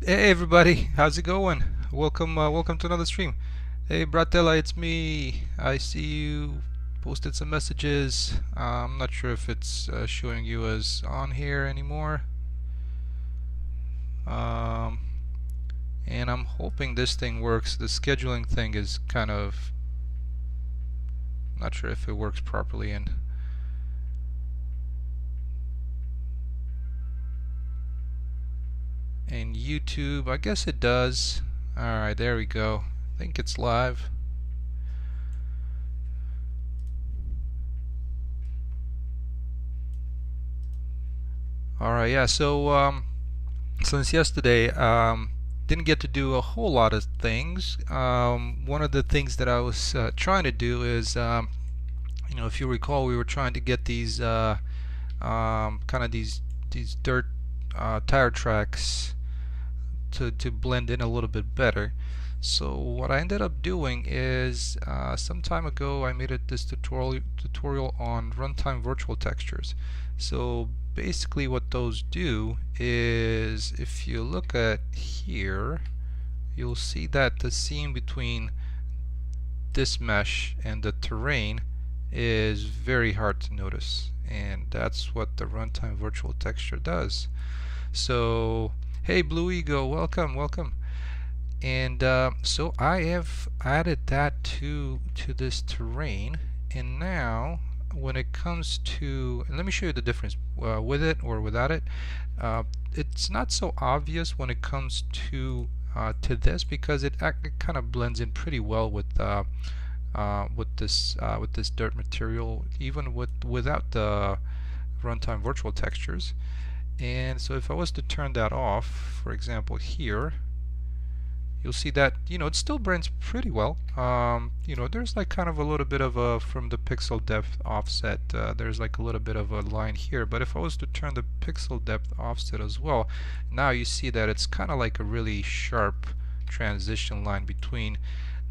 Hey everybody, how's it going? Welcome to another stream. Hey Bratella, it's me. I see you posted some messages. I'm not sure if it's showing you as on here anymore. Um, and I'm hoping this thing works. The scheduling thing is kind of not sure if it works properly in YouTube. I guess it does. Alright, there we go. I think it's live. Alright, yeah, so since yesterday, didn't get to do a whole lot of things. One of the things that I was trying to do is, if you recall, we were trying to get these kind of these dirt tire tracks to blend in a little bit better. So what I ended up doing is, some time ago I made this tutorial on runtime virtual textures. So basically what those do is, if you look at here, you'll see that the seam between this mesh and the terrain is very hard to notice, and that's what the runtime virtual texture does. So hey Blue Ego, welcome. And so I have added that to this terrain, and now when it comes to, let me show you the difference with it or without it. It's not so obvious when it comes to this, because it kind of blends in pretty well with this dirt material, even without the runtime virtual textures. And so if I was to turn that off, for example here, you'll see that it still blends pretty well. There's like kind of a little bit of a, from the pixel depth offset, there's like a little bit of a line here, but if I was to turn the pixel depth offset as well, now you see that it's kind of like a really sharp transition line between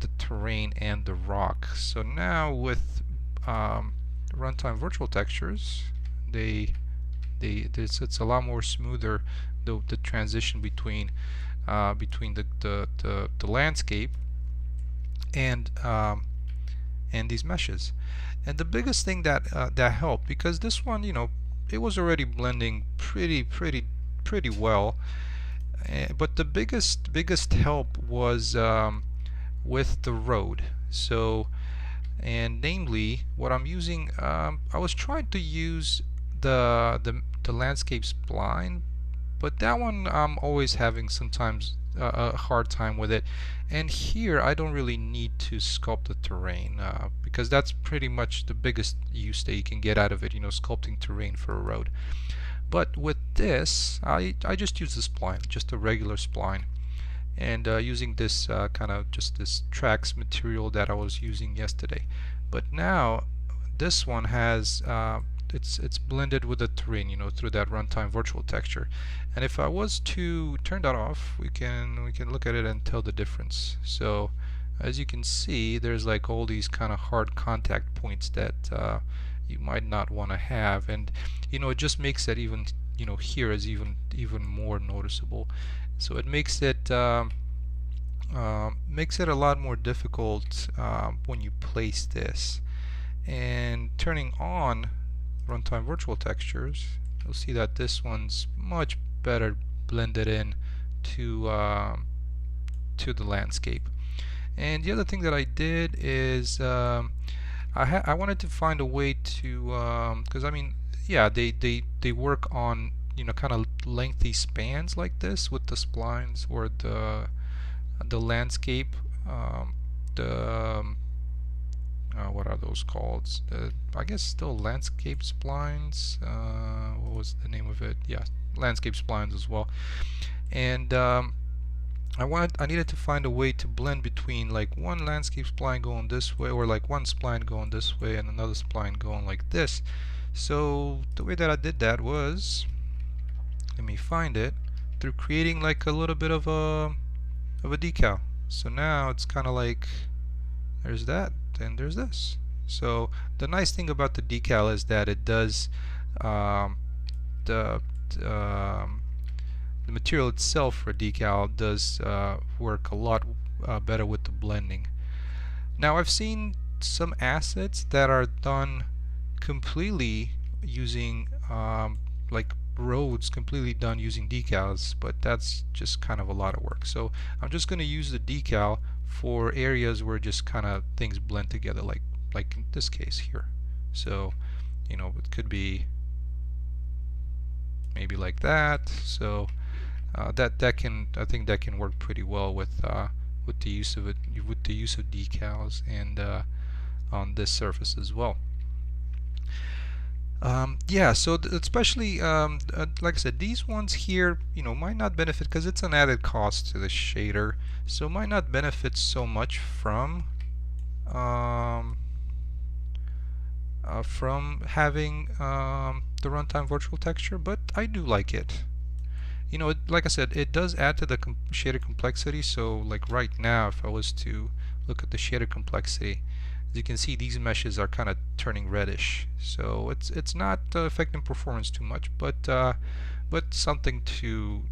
the terrain and the rock. So now with runtime virtual textures, it's a lot more smoother, the transition between the landscape and these meshes. And the biggest thing that that helped, because this one, it was already blending pretty well, but the biggest help was with the road. So, and namely, what I'm using, I was trying to use the landscape spline, but that one I'm always having sometimes a hard time with it. And here I don't really need to sculpt the terrain, because that's pretty much the biggest use that you can get out of it, sculpting terrain for a road. But with this, I just use the spline, just a regular spline, and using this kind of just this tracks material that I was using yesterday. But now this one has it's blended with the terrain, through that runtime virtual texture. And if I was to turn that off, we can look at it and tell the difference. So as you can see, there's like all these kind of hard contact points that you might not want to have, and it just makes it even, here is even more noticeable. So it makes it a lot more difficult when you place this. And turning on runtime virtual textures, you'll see that this one's much better blended in to the landscape. And the other thing that I did is, I wanted to find a way to, because I mean, yeah, they work on kind of lengthy spans like this with the splines or the landscape, the what are those called? I guess still landscape splines. What was the name of it? Yeah, landscape splines as well. And I needed to find a way to blend between like one landscape spline going this way, or like one spline going this way and another spline going like this. So the way that I did that was, let me find it, through creating like a little bit of a decal. So now it's kind of like, there's that, and there's this. So the nice thing about the decal is that it does the the material itself for decal does work a lot better with the blending. Now I've seen some assets that are done completely using like roads completely done using decals, but that's just kind of a lot of work. So I'm just going to use the decal for areas where just kind of things blend together, like in this case here. So it could be maybe like that. So that can, I think that can work pretty well with the use of decals and on this surface as well. Yeah, so especially like I said, these ones here, might not benefit because it's an added cost to the shader, so might not benefit so much from having the runtime virtual texture, but I do like it. Like I said, it does add to the shader complexity. So like right now, if I was to look at the shader complexity, as you can see, these meshes are kind of turning reddish. So it's not affecting performance too much, but something to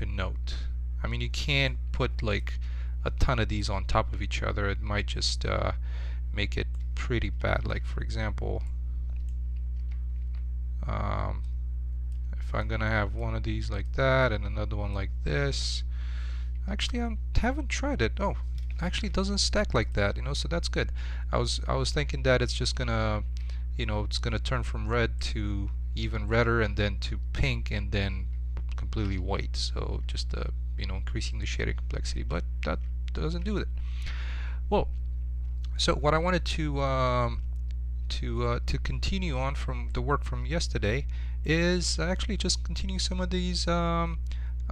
note. I mean, you can't put like a ton of these on top of each other. It might just make it pretty bad. Like for example, if I'm gonna have one of these like that and another one like this, actually I haven't tried it. Oh, actually it doesn't stack like that, so that's good. I was thinking that it's just gonna it's gonna turn from red to even redder and then to pink and then completely white, so just increasing the shading complexity, but that doesn't do it. Well, so what I wanted to continue on from the work from yesterday is actually just continue some of these some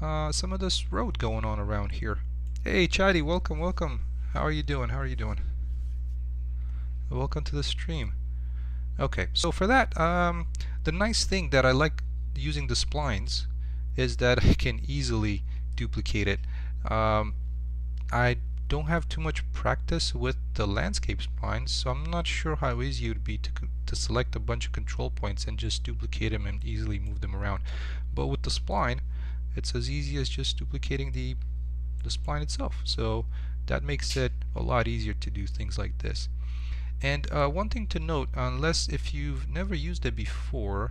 of this road going on around here. Hey Chadi, welcome. How are you doing? Welcome to the stream. Okay, so for that, the nice thing that I like using the splines is that I can easily duplicate it. I don't have too much practice with the landscape splines, so I'm not sure how easy it would be to select a bunch of control points and just duplicate them and easily move them around. But with the spline, it's as easy as just duplicating the spline itself. So that makes it a lot easier to do things like this. And one thing to note, unless if you've never used it before,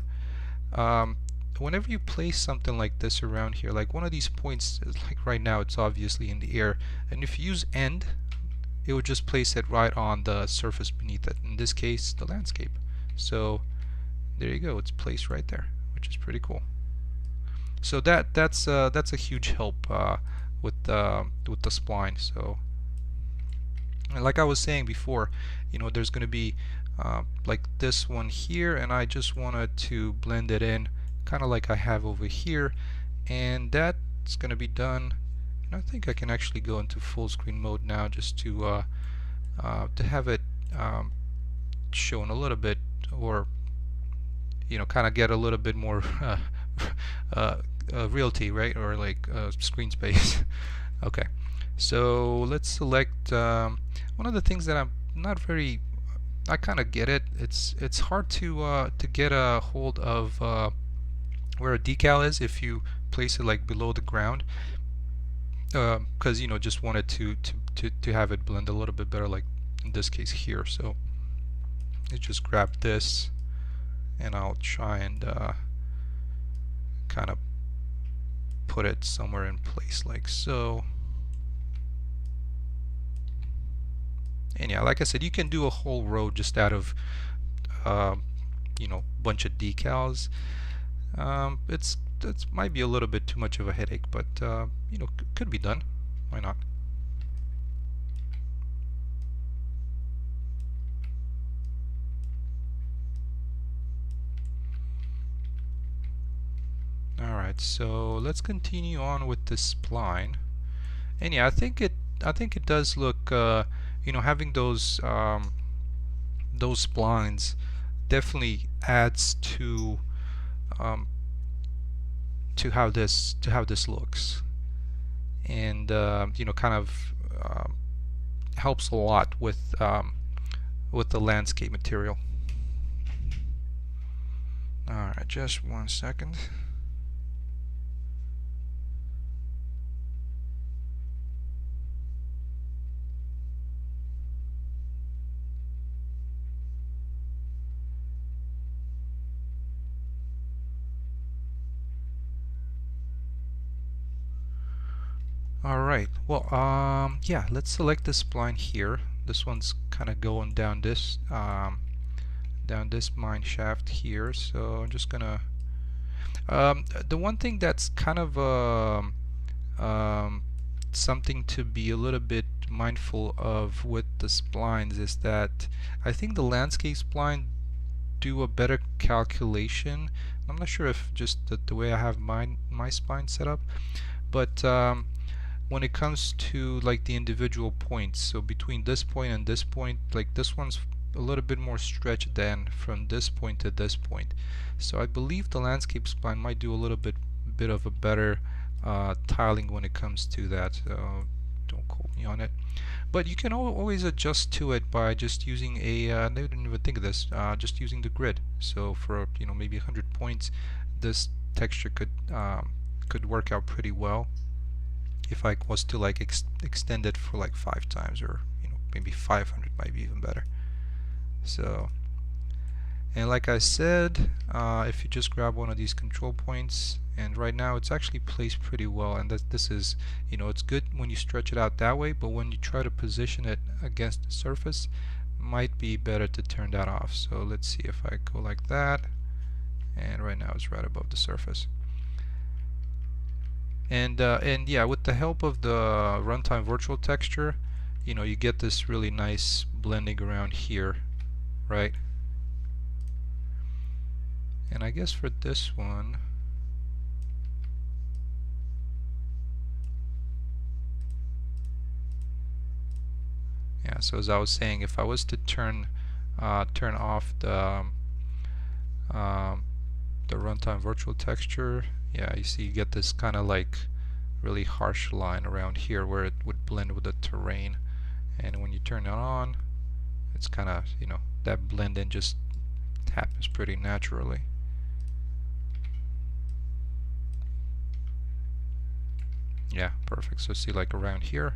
whenever you place something like this around here, like one of these points, like right now it's obviously in the air, and if you use end, it would just place it right on the surface beneath it, in this case the landscape. So there you go, it's placed right there, which is pretty cool. So that's a huge help with the spline. So like I was saying before, there's going to be like this one here, and I just wanted to blend it in kind of like I have over here, and that's going to be done. And I think I can actually go into full screen mode now just to have it shown a little bit, or kind of get a little bit more realty, right, or like screen space. Okay, so let's select one of the things that I'm not very, I kind of get it. It's hard to get a hold of where a decal is if you place it like below the ground, because just wanted to have it blend a little bit better, like in this case here. So let's just grab this and I'll try and kind of put it somewhere in place like so. And yeah, like I said, you can do a whole road just out of bunch of decals. It might be a little bit too much of a headache, but could be done. Why not? Alright, so let's continue on with this spline. And yeah, I think it does look having those splines definitely adds to how this looks, and kind of helps a lot with the landscape material. Alright, just one second. Alright, well, yeah, let's select this spline here. This one's kind of going down this mine shaft here, so I'm just gonna the one thing that's kind of um, something to be a little bit mindful of with the splines is that I think the landscape spline do a better calculation. I'm not sure if just the way I have my spine set up, but when it comes to like the individual points, so between this point and this point, like this one's a little bit more stretched than from this point to this point. So I believe the landscape spline might do a little bit of a better tiling when it comes to that. Don't quote me on it. But you can always adjust to it by just using a, I didn't even think of this, just using the grid. So for maybe 100 points, this texture could work out pretty well if I was to like extend it for like 5 times, or maybe 500 might be even better. So, and like I said, if you just grab one of these control points, and right now it's actually placed pretty well, and this is, it's good when you stretch it out that way, but when you try to position it against the surface, might be better to turn that off. So let's see if I go like that, and right now it's right above the surface. And yeah, with the help of the runtime virtual texture, you get this really nice blending around here, right? And I guess for this one, yeah, so as I was saying, if I was to turn off the runtime virtual texture, yeah, you see you get this kind of like really harsh line around here where it would blend with the terrain, and when you turn it on, it's kind of, that blend in just happens pretty naturally. Yeah, perfect. So see, like around here,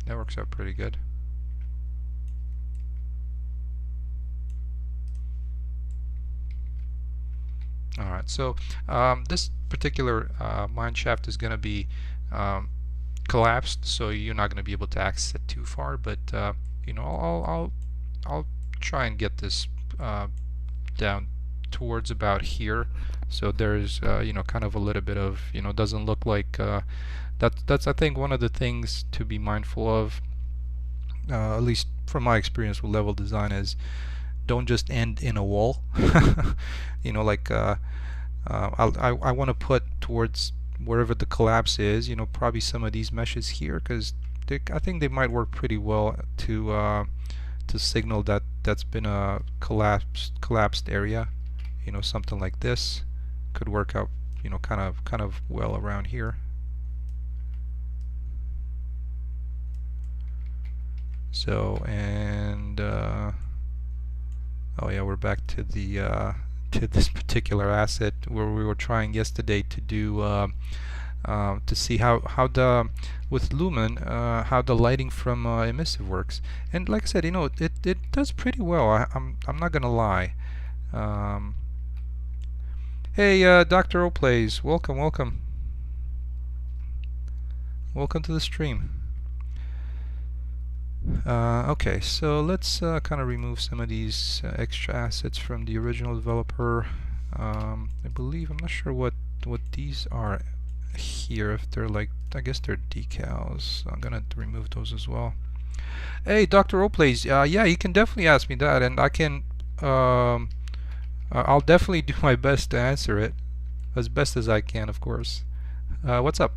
that works out pretty good. Alright, so this particular mine shaft is going to be collapsed, so you're not going to be able to access it too far, but I'll try and get this down towards about here, so there's kind of a little bit of, doesn't look like that's I think one of the things to be mindful of, at least from my experience with level design, is don't just end in a wall. Like I want to put towards wherever the collapse is, probably some of these meshes here, because I think they might work pretty well to signal that that's been a collapsed area. Something like this could work out, kind of well around here. So, and oh yeah, we're back to the to this particular asset where we were trying yesterday to do to see how the with Lumen how the lighting from emissive works. And like I said, it does pretty well. I'm not gonna lie. Hey, Dr. Oplays, welcome to the stream. Okay, so let's kind of remove some of these extra assets from the original developer. I believe, I'm not sure what these are here, if they're like, I guess they're decals. I'm gonna remove those as well. Hey, Dr. Oplays, yeah, you can definitely ask me that, and I can, I'll definitely do my best to answer it, as best as I can, of course. What's up?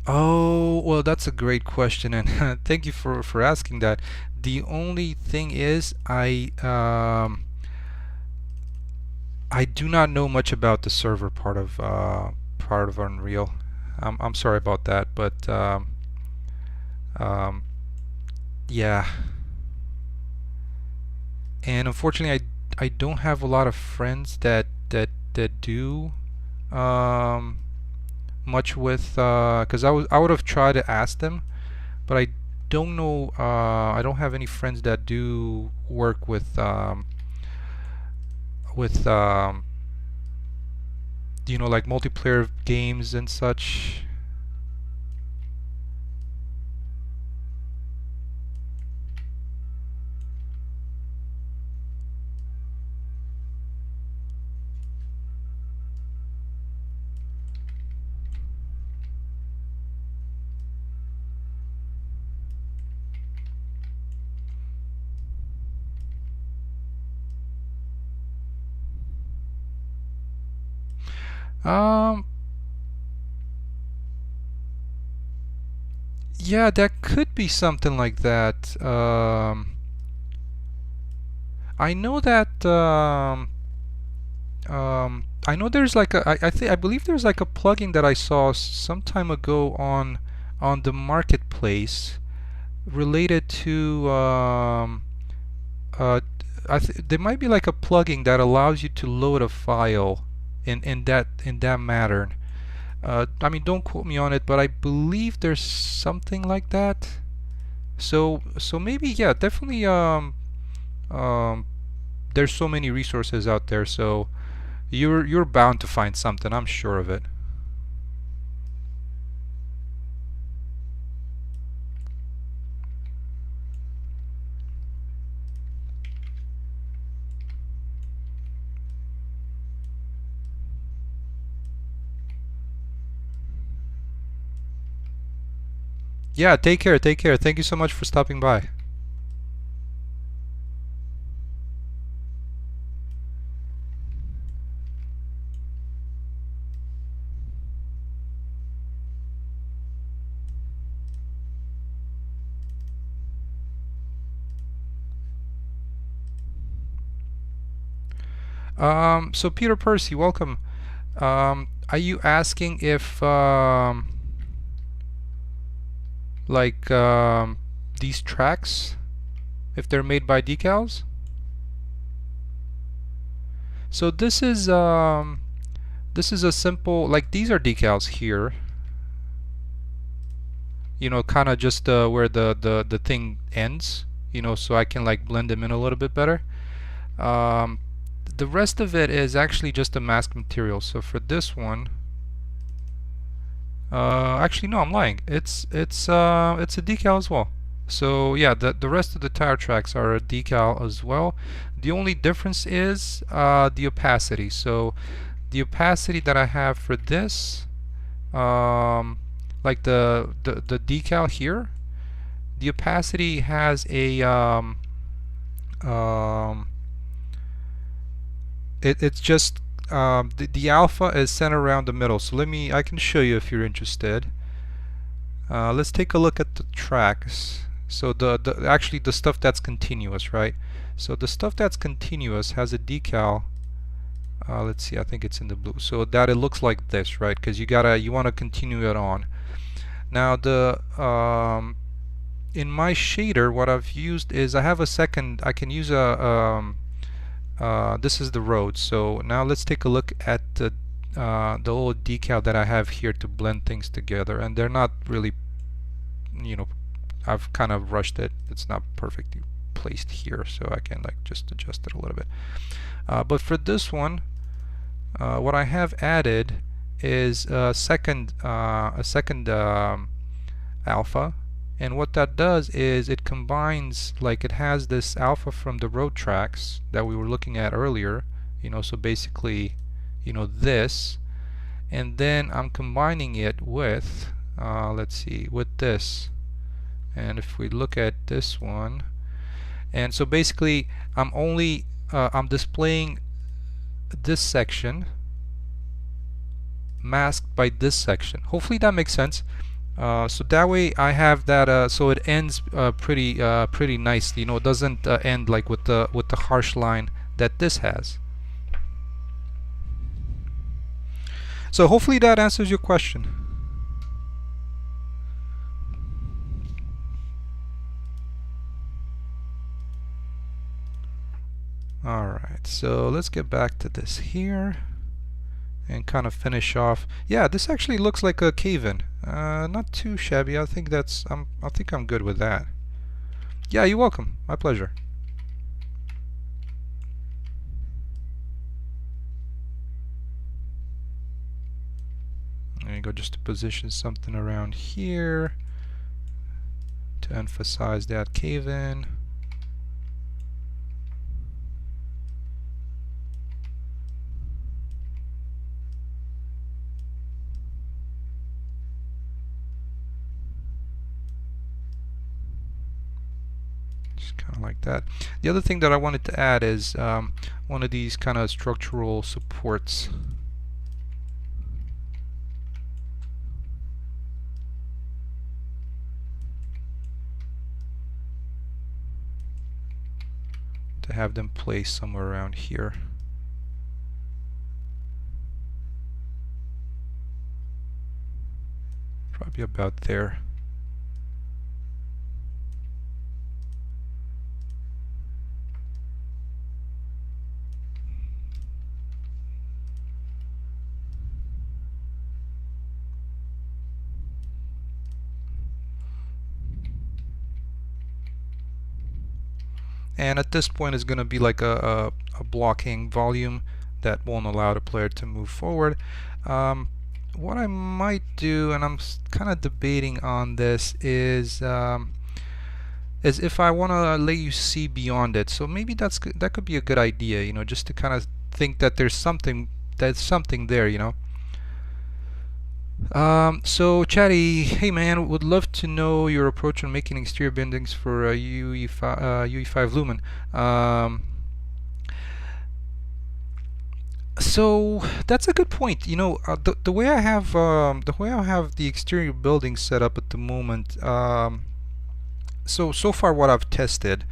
Oh, well, that's a great question, and thank you for asking that. The only thing is, I do not know much about the server part of Unreal. I'm sorry about that, but yeah. And unfortunately, I don't have a lot of friends that do much with, because I would have tried to ask them, but I don't know. I don't have any friends that do work with you know, like multiplayer games and such. Um, yeah, that could be something like that. I know that. I know there's like a. I believe there's like a plugin that I saw some time ago on the marketplace related to. Uh, there might be like a plugin that allows you to load a file in that matter. I mean, don't quote me on it, but I believe there's something like that. So maybe, yeah, definitely. Um, there's so many resources out there, so you're bound to find something. I'm sure of it. Yeah, take care. Take care. Thank you so much for stopping by. So Peter Percy, welcome. Are you asking if like these tracks, if they're made by decals? So this is a simple, like, these are decals here. You know, kind of just where the thing ends. You know, so I can like blend them in a little bit better. Um, the rest of it is actually just a mask material. So for this one, actually no, I'm lying. It's a decal as well. So yeah, the rest of the tire tracks are a decal as well. The only difference is the opacity. So the opacity that I have for this, like the decal here, the opacity has a um, it's just the alpha is centered around the middle. So I can show you if you're interested. Let's take a look at the tracks. So actually the stuff that's continuous, right? So the stuff that's continuous has a decal. Let's see, I think it's in the blue. So that it looks like this, right? Because you want to continue it on. Now in my shader, what I've used is I have a second. I can use this is the road. So now let's take a look at the little decal that I have here to blend things together, and they're not really, you know, I've kind of rushed it. It's not perfectly placed here, so I can like just adjust it a little bit. But for this one, what I have added is a second alpha, and what that does is it combines, like, it has this alpha from the road tracks that we were looking at earlier, you know, so basically, you know, this, and then I'm combining it with let's see, with this. And if we look at this one, and so basically I'm displaying this section masked by this section. Hopefully that makes sense. So that way I have that, so it ends pretty nicely. You know, it doesn't end like with the harsh line that this has. So hopefully that answers your question. All right. so let's get back to this here and kind of finish off. Yeah, this actually looks like a cave-in. Not too shabby. I think I'm good with that. Yeah, you're welcome. My pleasure. There you go, just to position something around here to emphasize that cave-in. Kind of like that. The other thing that I wanted to add is one of these kind of structural supports. To have them placed somewhere around here. Probably about there. And at this point it's going to be like a blocking volume that won't allow the player to move forward. What I might do, and I'm kind of debating on this, is if I want to let you see beyond it. So maybe that could be a good idea, you know, just to kind of think that there's something there, you know. So Chatty, hey man, would love to know your approach on making exterior bendings for UE5 Lumen. So that's a good point. You know, the way I have the exterior building set up at the moment. So far what I've tested,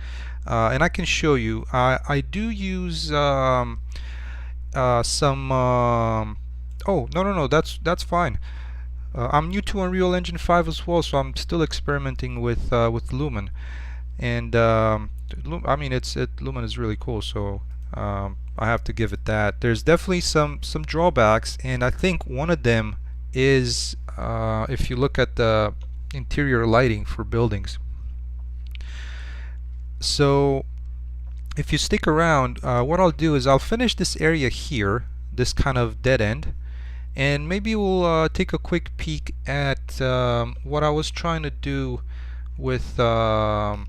and I can show you. I do use some. Oh no, that's fine. I'm new to Unreal Engine 5 as well, so I'm still experimenting with Lumen, and I mean Lumen is really cool, so I have to give it that. There's definitely some drawbacks, and I think one of them is if you look at the interior lighting for buildings. So if you stick around, what I'll do is I'll finish this area here, this kind of dead end. And maybe we'll take a quick peek at what I was trying to do with one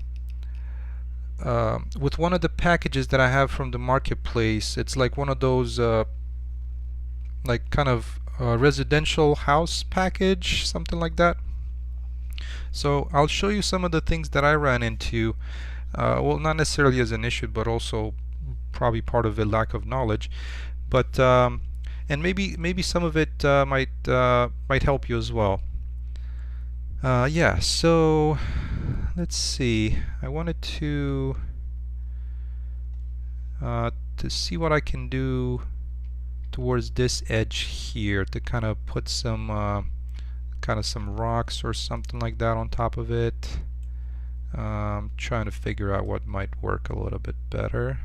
of the packages that I have from the marketplace. It's like one of those like kind of residential house package, something like that. So I'll show you some of the things that I ran into. Well, not necessarily as an issue, but also probably part of a lack of knowledge. But and maybe some of it might help you as well. Yeah, so let's see. I wanted to see what I can do towards this edge here to kind of put some some rocks or something like that on top of it. Trying to figure out what might work a little bit better.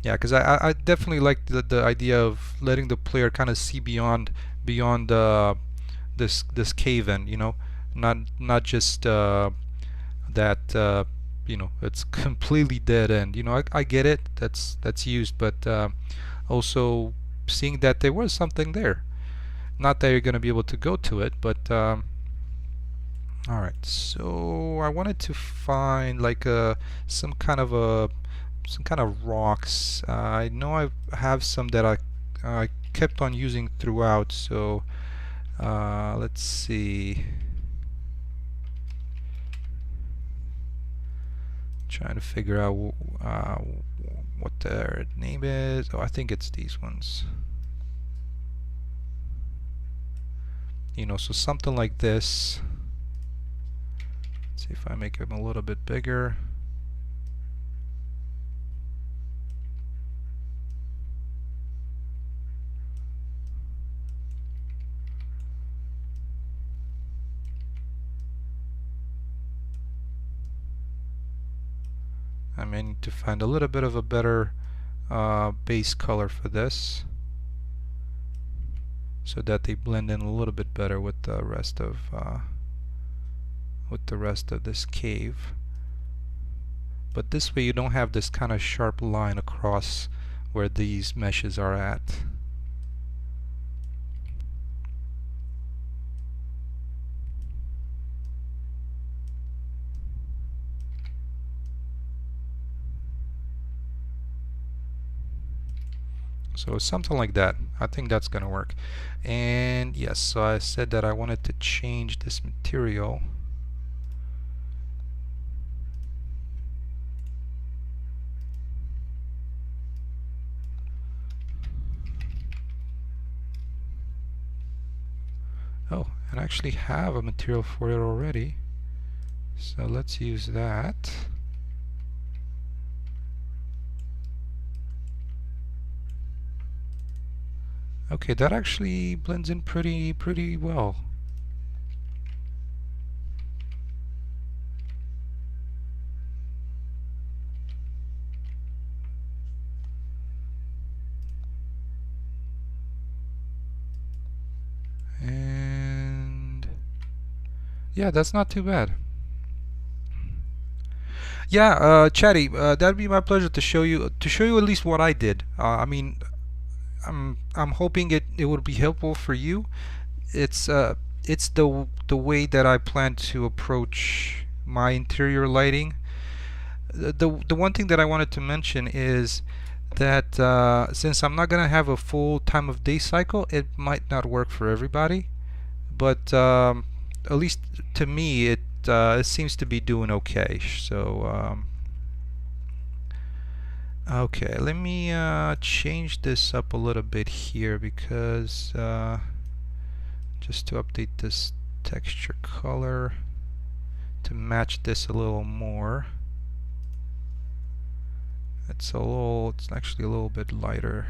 Yeah, because I definitely like the idea of letting the player kind of see beyond this cave-in, you know, not just that you know, it's completely dead end. You know, I get it, that's used, but also seeing that there was something there. Not that you're going to be able to go to it, but alright, so I wanted to find like some kind of rocks. I know I have some that I kept on using throughout, so let's see. Trying to figure out what their name is. Oh, I think it's these ones. You know, so something like this. Let's see if I make them a little bit bigger. I may need to find a little bit of a better base color for this, so that they blend in a little bit better with the rest of this cave. But this way you don't have this kind of sharp line across where these meshes are at. So something like that. I think that's gonna work. And yes, so I said that I wanted to change this material. Oh, and I actually have a material for it already. So let's use that. Okay, that actually blends in pretty well. And yeah, that's not too bad. Yeah, Chatty, that'd be my pleasure to show you at least what I did. I mean, I'm hoping it would be helpful for you. It's the way that I plan to approach my interior lighting. The one thing that I wanted to mention is that since I'm not gonna have a full time of day cycle, it might not work for everybody. But at least to me, it seems to be doing okay. So okay, let me change this up a little bit here, because just to update this texture color to match this a little more. It's actually a little bit lighter.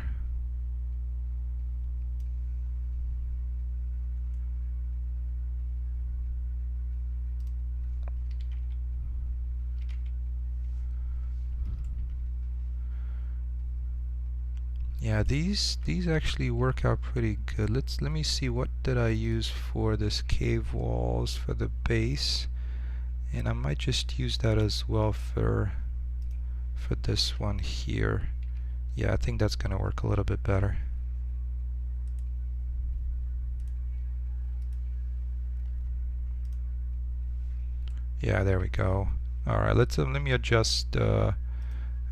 Yeah, these actually work out pretty good. Let me see, what did I use for this cave walls for the base, and I might just use that as well for this one here. Yeah, I think that's gonna work a little bit better. Yeah, there we go. All right, let me adjust the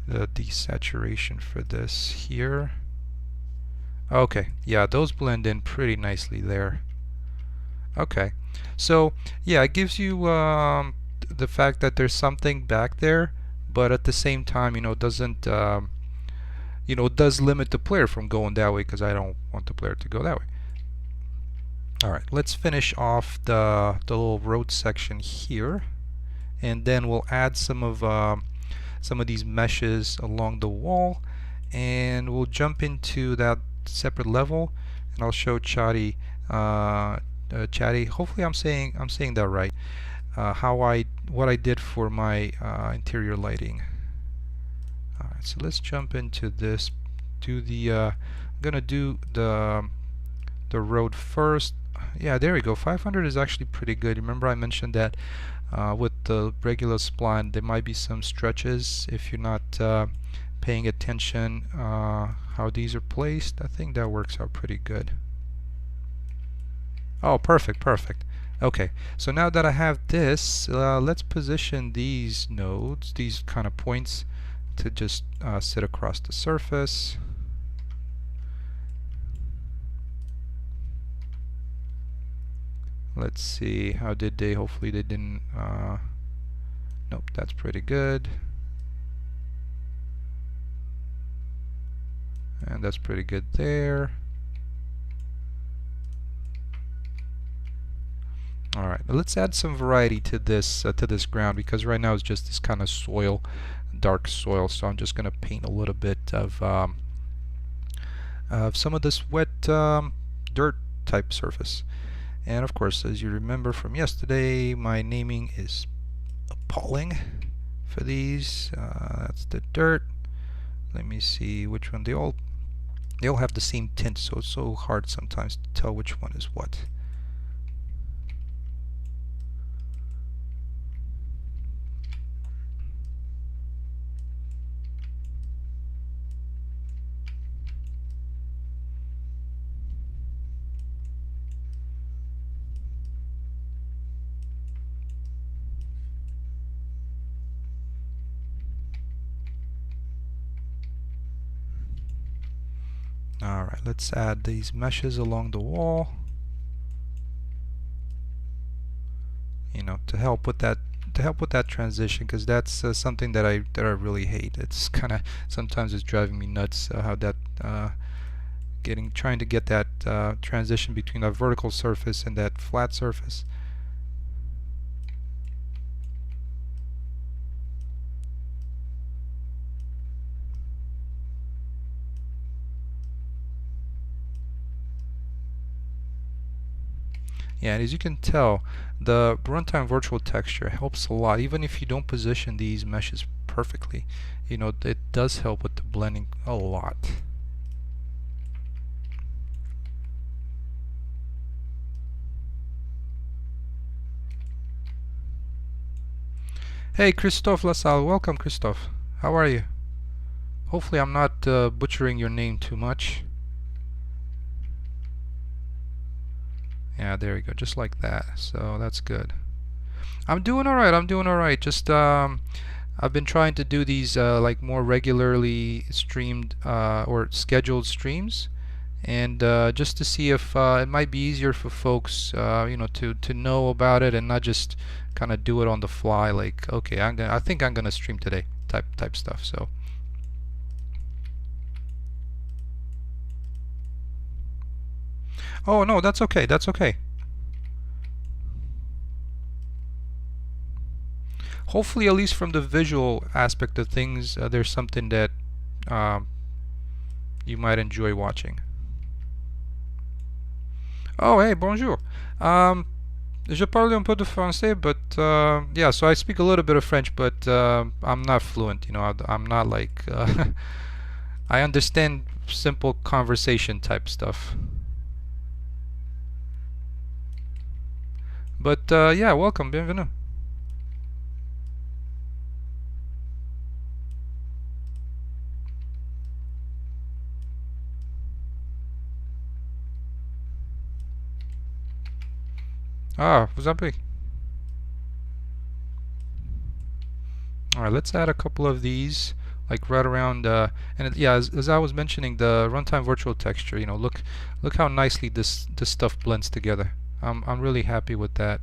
desaturation for this here. Okay, yeah, those blend in pretty nicely there. Okay, so yeah, it gives you the fact that there's something back there, but at the same time, doesn't does limit the player from going that way, because I don't want the player to go that way. All right, let's finish off the little road section here, and then we'll add some of these meshes along the wall, and we'll jump into that separate level, and I'll show Chatty, hopefully I'm saying that right, what I did for my interior lighting. Alright, so let's jump into this. I'm gonna do the road first. Yeah, there we go. 500 is actually pretty good. Remember I mentioned that with the regular spline there might be some stretches if you're not paying attention how these are placed. I think that works out pretty good. Oh, perfect. Okay, so now that I have this, let's position these nodes, these kind of points, to just sit across the surface. Let's see, how did they, hopefully they didn't, nope, that's pretty good. And that's pretty good there. Alright, let's add some variety to this ground, because right now it's just this kind of soil, dark soil, so I'm just going to paint a little bit of some of this wet dirt type surface. And of course, as you remember from yesterday, my naming is appalling. for these. That's the dirt. Let me see which one. They all have the same tint, so it's so hard sometimes to tell which one is what. Alright, let's add these meshes along the wall, you know, to help with that transition, because that's something that I really hate. It's kind of, sometimes it's driving me nuts how that trying to get that transition between that vertical surface and that flat surface. Yeah, and as you can tell, the runtime virtual texture helps a lot. Even if you don't position these meshes perfectly, you know, it does help with the blending a lot. Hey, Christophe Lassalle, welcome, Christophe. How are you? Hopefully I'm not butchering your name too much. Yeah, there you go, just like that. So that's good. I'm doing all right. I'm doing all right. Just I've been trying to do these like more regularly streamed or scheduled streams, and just to see if it might be easier for folks, you know, to know about it and not just kind of do it on the fly. Like, okay, I think I'm gonna stream today, type stuff. So. Oh no, that's okay. That's okay. Hopefully, at least from the visual aspect of things, there's something that um, you might enjoy watching. Oh, hey, bonjour. Je parle un peu de français, but yeah, so I speak a little bit of French, but I'm not fluent. You know, I'm not like I understand simple conversation type stuff. But yeah, welcome, bienvenue. Ah, vous en prie. Alright, let's add a couple of these, like right around, and yeah, as I was mentioning, the runtime virtual texture, you know, look how nicely this stuff blends together. I'm really happy with that.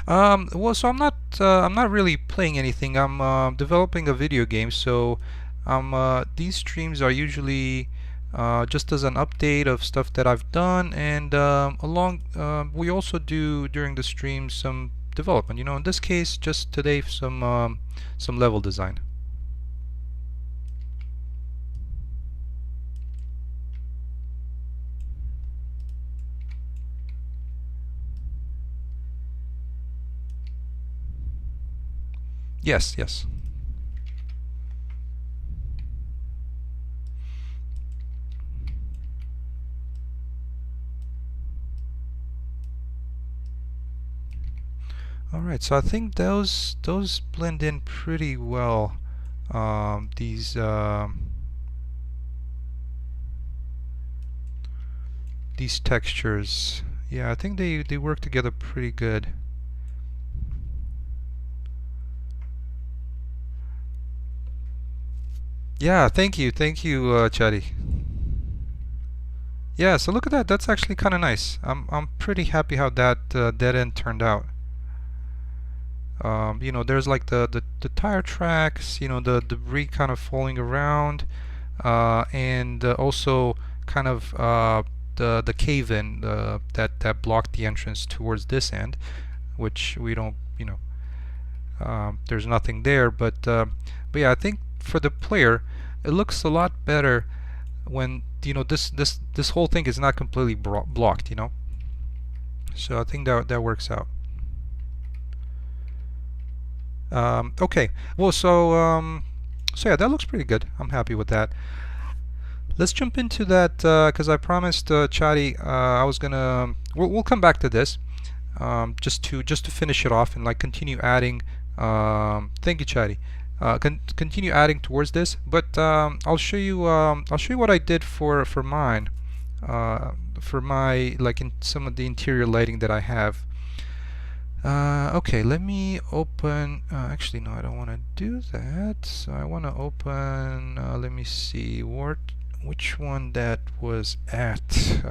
Well, so I'm not really playing anything. I'm developing a video game, so these streams are usually just as an update of stuff that I've done, and we also do during the stream some development. You know, in this case, just today some level design. Yes, yes. All right, so I think those blend in pretty well. These textures, yeah, I think they work together pretty good. Yeah, thank you, Chadi. Yeah, so look at that. That's actually kind of nice. I'm pretty happy how that dead end turned out. You know, there's like the tire tracks, you know, the debris kind of falling around, and also kind of the cave-in that blocked the entrance towards this end, which we don't, you know, there's nothing there. But yeah, I think for the player, it looks a lot better when you know, this whole thing is not completely blocked, you know. So I think that works out. Okay, well, so yeah, that looks pretty good. I'm happy with that. Let's jump into that because I promised Chadi I was gonna. We'll come back to this just to finish it off and like continue adding. Thank you, Chadi. Continue adding towards this, but I'll show you. I'll show you what I did for mine. For my like in some of the interior lighting that I have. Okay, let me open. Actually, no, I don't want to do that. So I want to open. Let me see which one that was at.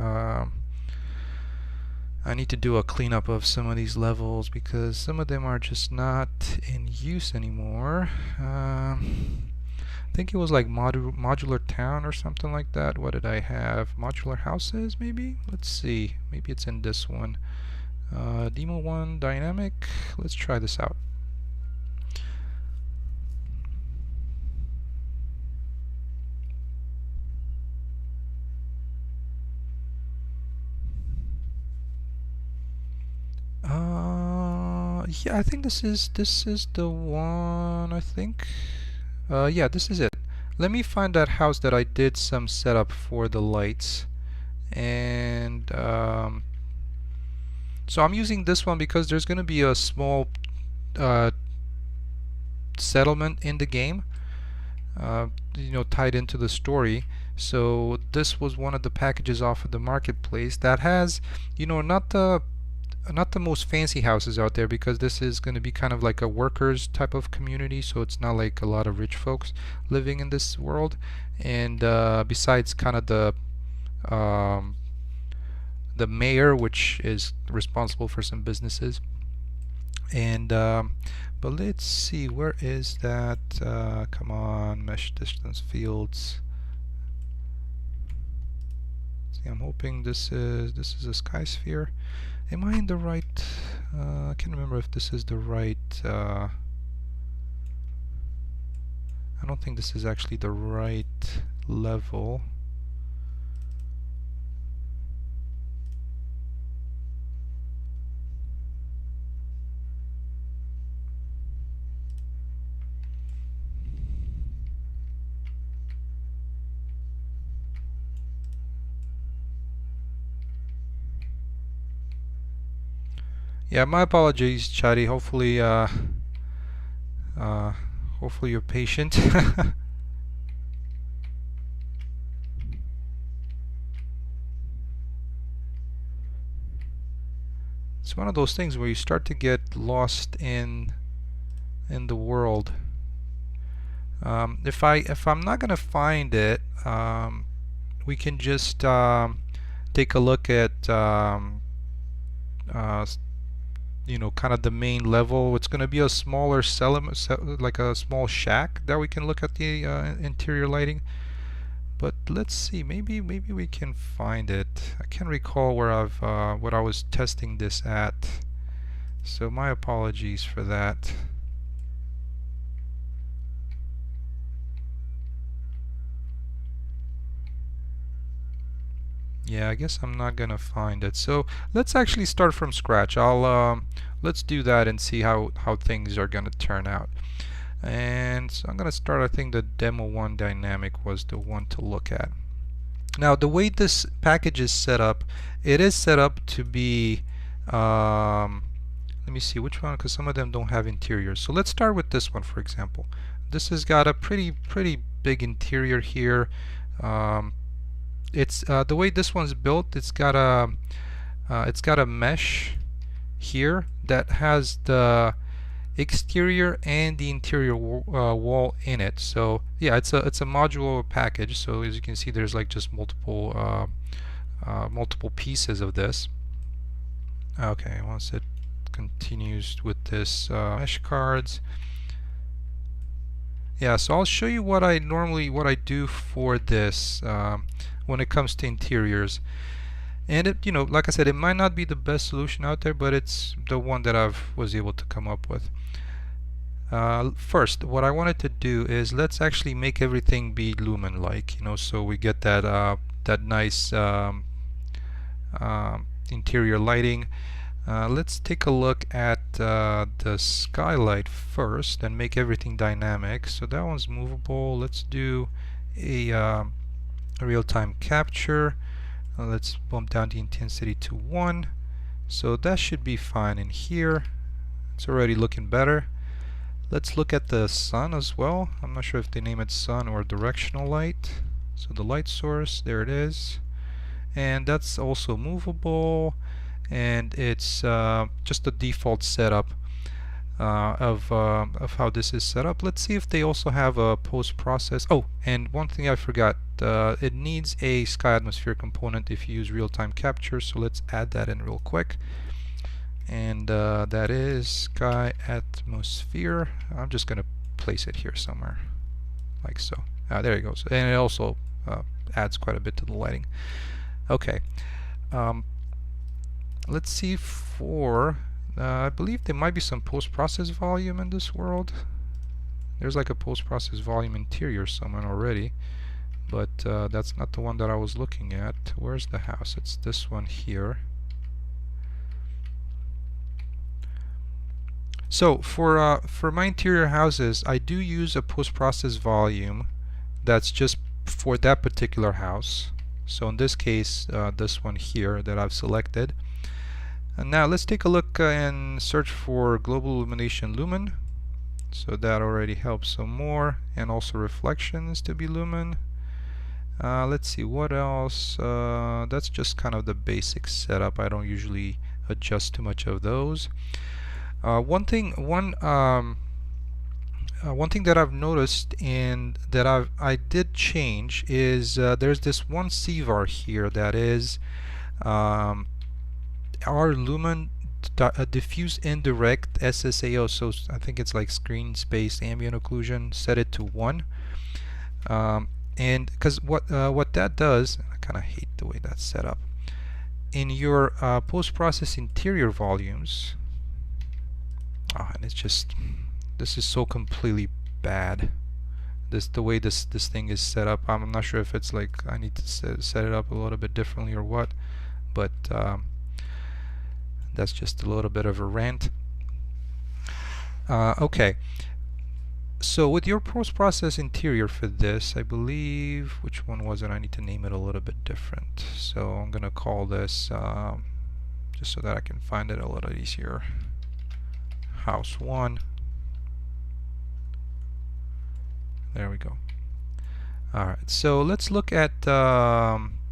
I need to do a cleanup of some of these levels because some of them are just not in use anymore. I think it was like modular town or something like that. What did I have? Modular houses, maybe? Let's see. Maybe it's in this one. Demo 1 dynamic. Let's try this out. Yeah, I think this is the one. I think. Yeah, this is it. Let me find that house that I did some setup for the lights, and so I'm using this one because there's going to be a small settlement in the game, you know, tied into the story. So this was one of the packages off of the marketplace that has, you know, not the most fancy houses out there, because this is going to be kind of like a workers type of community, so it's not like a lot of rich folks living in this world. And besides kind of the mayor, which is responsible for some businesses. And but let's see, where is that? Come on, mesh distance fields. See, I'm hoping this is a sky sphere. Am I in the right? I can't remember if this is the right. I don't think this is actually the right level. Yeah, my apologies, Chadi. Hopefully, hopefully you're patient. It's one of those things where you start to get lost in the world. If I'm not gonna find it, we can just take a look at you know, kind of the main level. It's going to be a smaller like a small shack that we can look at the interior lighting. But let's see, maybe we can find it. I can't recall where what I was testing this at, so my apologies for that. Yeah, I guess I'm not gonna find it. So let's actually start from scratch. Let's do that and see how things are gonna turn out. And so I'm gonna start. I think the demo 1 dynamic was the one to look at. Now the way this package is set up, it is set up to be. Let me see which one, because some of them don't have interiors. So let's start with this one, for example. This has got a pretty big interior here. It's the way this one's built. It's got a mesh here that has the exterior and the interior wall in it. So yeah, it's a modular package. So as you can see, there's like just multiple pieces of this. Okay, once it continues with this mesh cards. Yeah, so I'll show you what I do for this when it comes to interiors. And it, you know, like I said, it might not be the best solution out there, but it's the one that I was able to come up with. First, what I wanted to do is let's actually make everything be Lumen-like, you know, so we get that that nice interior lighting. Let's take a look at the skylight first and make everything dynamic. So that one's movable. Let's do a real-time capture. Let's bump down the intensity to 1. So that should be fine in here. It's already looking better. Let's look at the sun as well. I'm not sure if they name it sun or directional light. So the light source, there it is. And that's also movable, and it's just the default setup of how this is set up. Let's see if they also have a post-process. Oh, and one thing I forgot, it needs a sky atmosphere component if you use real-time capture, so let's add that in real quick. And that is sky atmosphere. I'm just gonna place it here somewhere like so. There you go. So, and it also adds quite a bit to the lighting. Okay, let's see for I believe there might be some post-process volume in this world. There's like a post-process volume interior somewhere already, but that's not the one that I was looking at. Where's the house? It's this one here. So for my interior houses, I do use a post-process volume that's just for that particular house. So in this case, this one here that I've selected. And now let's take a look and search for global illumination Lumen. So that already helps some more, and also reflections to be Lumen. Let's see what else. That's just kind of the basic setup. I don't usually adjust too much of those. One thing that I've noticed and that I did change is there's this one CVAR here that is our Lumen diffuse indirect SSAO. So I think it's like screen space ambient occlusion. Set it to 1, and because what that does, I kind of hate the way that's set up. In your post-process interior volumes. And it's just, this is so completely bad. The way this thing is set up. I'm not sure if it's like I need to set it up a little bit differently or what, but that's just a little bit of a rant. Okay, so with your post-process interior for this, I believe, which one was it? I need to name it a little bit different. So I'm gonna call this just so that I can find it a little easier. House 1. There we go. Alright, so let's look at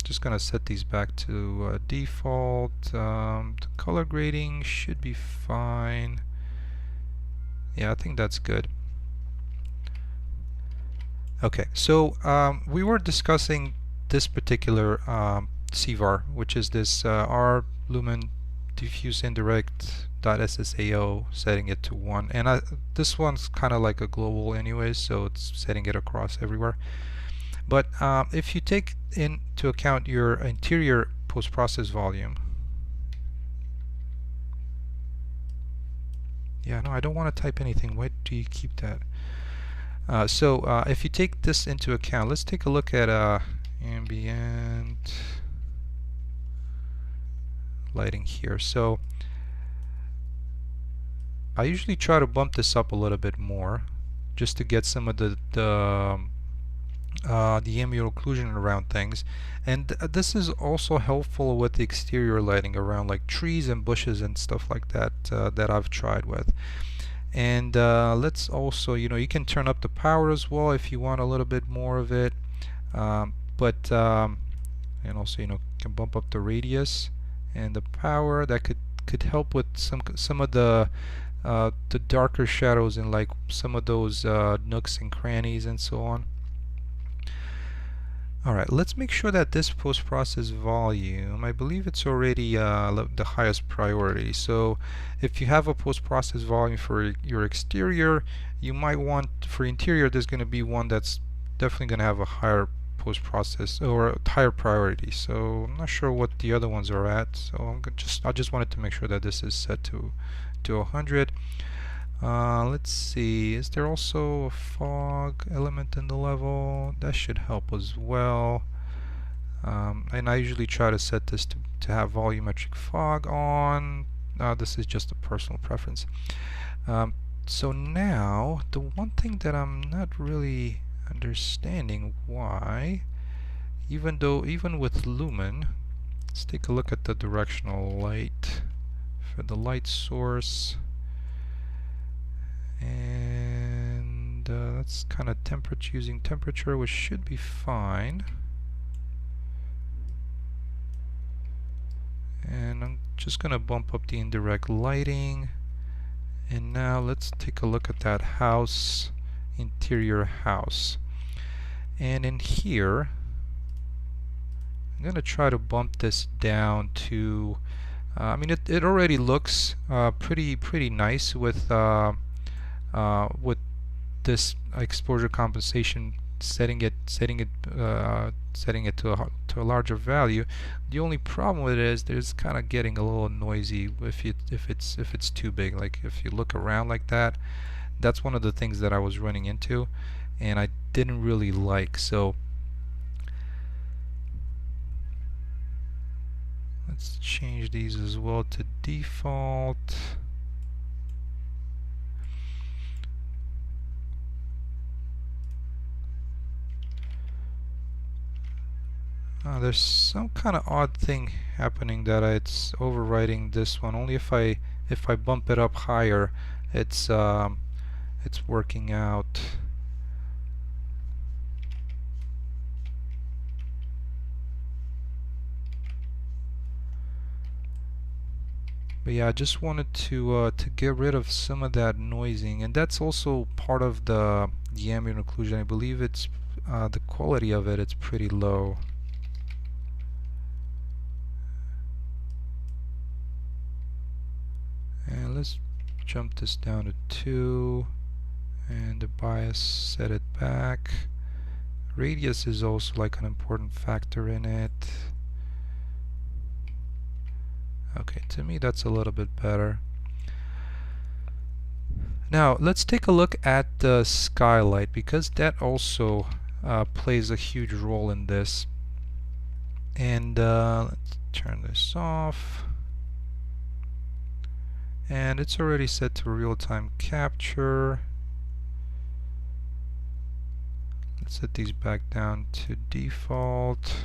just gonna set these back to default. The color grading should be fine. Yeah, I think that's good. Okay, so we were discussing this particular CVAR, which is this R Lumen diffuse indirect .ssao, setting it to 1, and this one's kind of like a global anyway, so it's setting it across everywhere. But if you take into account your interior post-process volume, yeah, no, I don't want to type anything. Why do you keep that? So if you take this into account, let's take a look at ambient lighting here. So I usually try to bump this up a little bit more just to get some of the ambient occlusion around things, and this is also helpful with the exterior lighting around like trees and bushes and stuff like that that I've tried with. And let's also, you can turn up the power as well if you want a little bit more of it, and also can bump up the radius and the power. That could help with some of the darker shadows in like some of those nooks and crannies and so on. Alright, let's make sure that this post-process volume, I believe it's already the highest priority. So if you have a post-process volume for your exterior, you might want, for interior, there's going to be one that's definitely going to have a higher post-process or a higher priority. So I'm not sure what the other ones are at. So I just wanted to make sure that this is set to 100. Let's see, is there also a fog element in the level? That should help as well. And I usually try to set this to have volumetric fog on. This is just a personal preference. Um, so now, the one thing that I'm not really understanding why, even with Lumen, let's take a look at the directional light for the light source, and that's kind of temperature, using temperature, which should be fine. And I'm just gonna bump up the indirect lighting. And now let's take a look at that house, interior house. And in here, I'm going to try to bump this down to, I mean, it already looks pretty nice with this exposure compensation, setting it to a larger value. The only problem with it is there's kind of getting a little noisy if it's too big. Like if you look around like that, that's one of the things that I was running into, and I didn't really like. So let's change these as well to default. There's some kind of odd thing happening that it's overriding this one. Only if I bump it up higher, it's working out. But yeah, I just wanted to get rid of some of that noising, and that's also part of the ambient occlusion. I believe it's the quality of it. It's pretty low. And let's jump this down to 2, and the bias, set it back. Radius is also like an important factor in it. Okay, to me that's a little bit better. Now let's take a look at the skylight, because that also plays a huge role in this. And let's turn this off. And it's already set to real-time capture. Let's set these back down to default.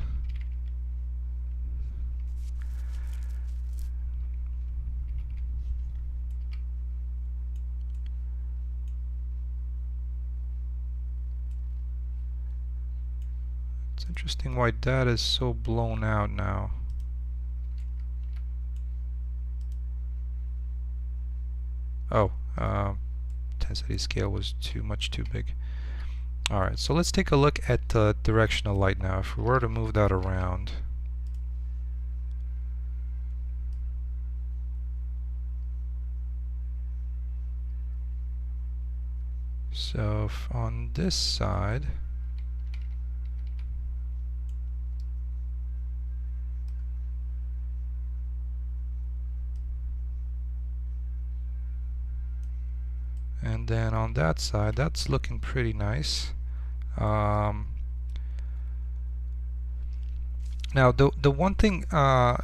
It's interesting why that is so blown out now. Oh, intensity scale was too big. Alright, so let's take a look at the directional light now. If we were to move that around, so on this side, and then on that side, that's looking pretty nice. Now the one thing to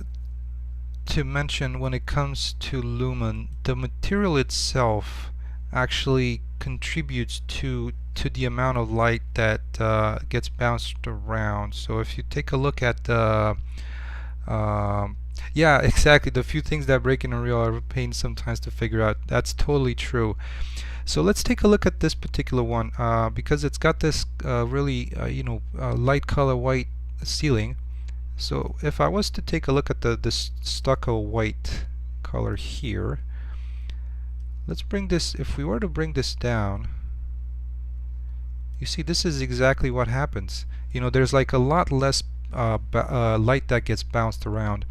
mention when it comes to Lumen, the material itself actually contributes to the amount of light that gets bounced around. So if you take a look at the yeah, exactly, the few things that break in Unreal are a pain sometimes to figure out. That's totally true. So let's take a look at this particular one, because it's got this really light color white ceiling. So if I was to take a look at this stucco white color here, let's bring this, if we were to bring this down, you see this is exactly what happens. There's like a lot less light that gets bounced around.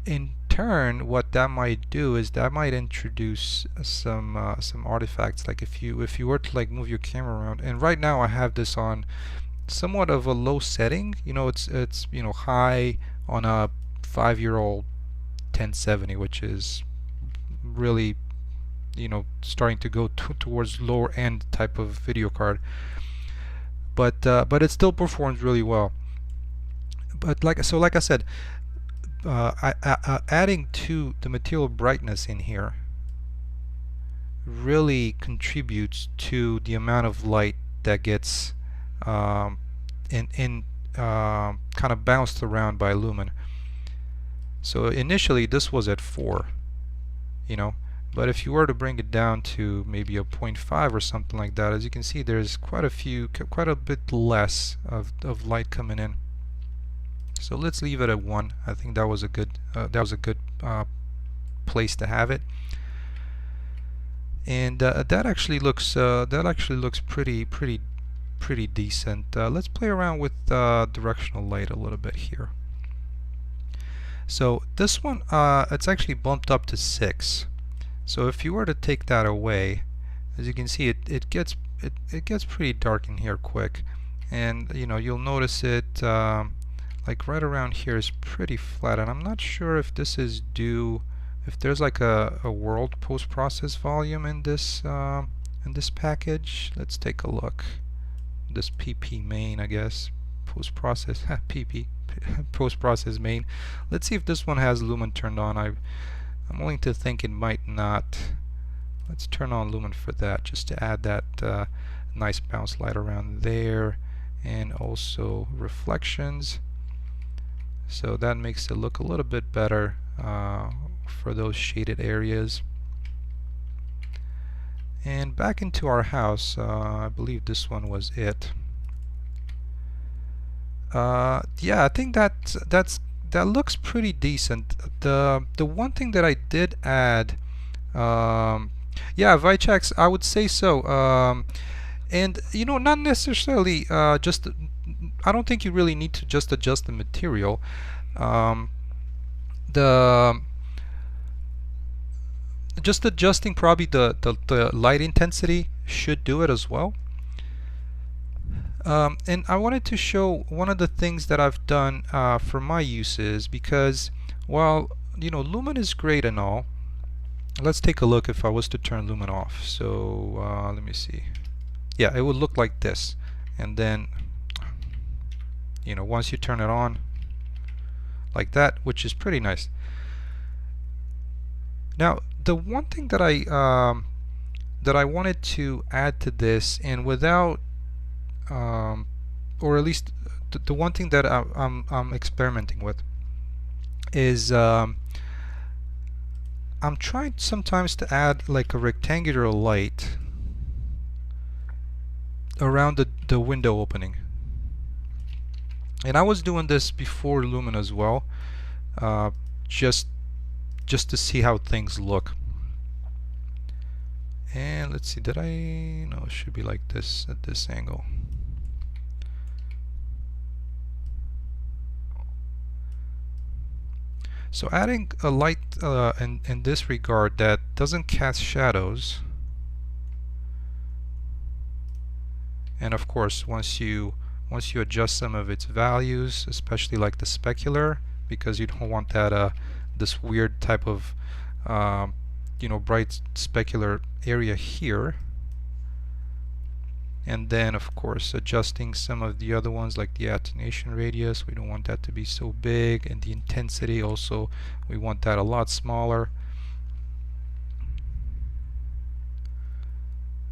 In turn, what that might do is that might introduce some artifacts. Like if you were to like move your camera around, and right now I have this on somewhat of a low setting. It's high on a 5-year-old 1070, which is really starting to go towards lower end type of video card, but it still performs really well. But like I said, adding to the material brightness in here really contributes to the amount of light that gets um, kind of bounced around by Lumen. So initially this was at 4, you know, but if you were to bring it down to maybe a 0.5 or something like that, as you can see, there's quite a bit less of light coming in. So let's leave it at 1. I think that was a good place to have it. And that actually looks pretty decent. Let's play around with directional light a little bit here. So this one, it's actually bumped up to 6. So if you were to take that away, as you can see, it gets pretty dark in here quick, and you know, you'll notice it like right around here is pretty flat, and I'm not sure if this is due, if there's like a world post-process volume in this package. Let's take a look. This PP main, I guess, post-process PP post-process main. Let's see if this one has Lumen turned on. I'm willing to think it might not. Let's turn on Lumen for that, just to add that nice bounce light around there, and also reflections. So that makes it look a little bit better for those shaded areas. And back into our house, I believe this one was it. Yeah, I think that looks pretty decent. The one thing that I did add, yeah, Vichex, I would say so. And you know, not necessarily just. I don't think you really need to just adjust the material. Just adjusting probably the light intensity should do it as well. And I wanted to show one of the things that I've done for my uses, because while you know, Lumen is great and all, let's take a look if I was to turn Lumen off. So let me see. Yeah, it would look like this, and then you know, once you turn it on like that, which is pretty nice. Now the one thing that I wanted to add to this, and without or at least the one thing that I'm experimenting with, is I'm trying sometimes to add like a rectangular light around the window opening. And I was doing this before Lumen as well, just to see how things look. And let's see, did I? No, it should be like this at this angle. So adding a light in this regard that doesn't cast shadows, and of course once you adjust some of its values, especially like the specular, because you don't want that this weird type of you know, bright specular area here. And then of course adjusting some of the other ones, like the attenuation radius, we don't want that to be so big, and the intensity also, we want that a lot smaller.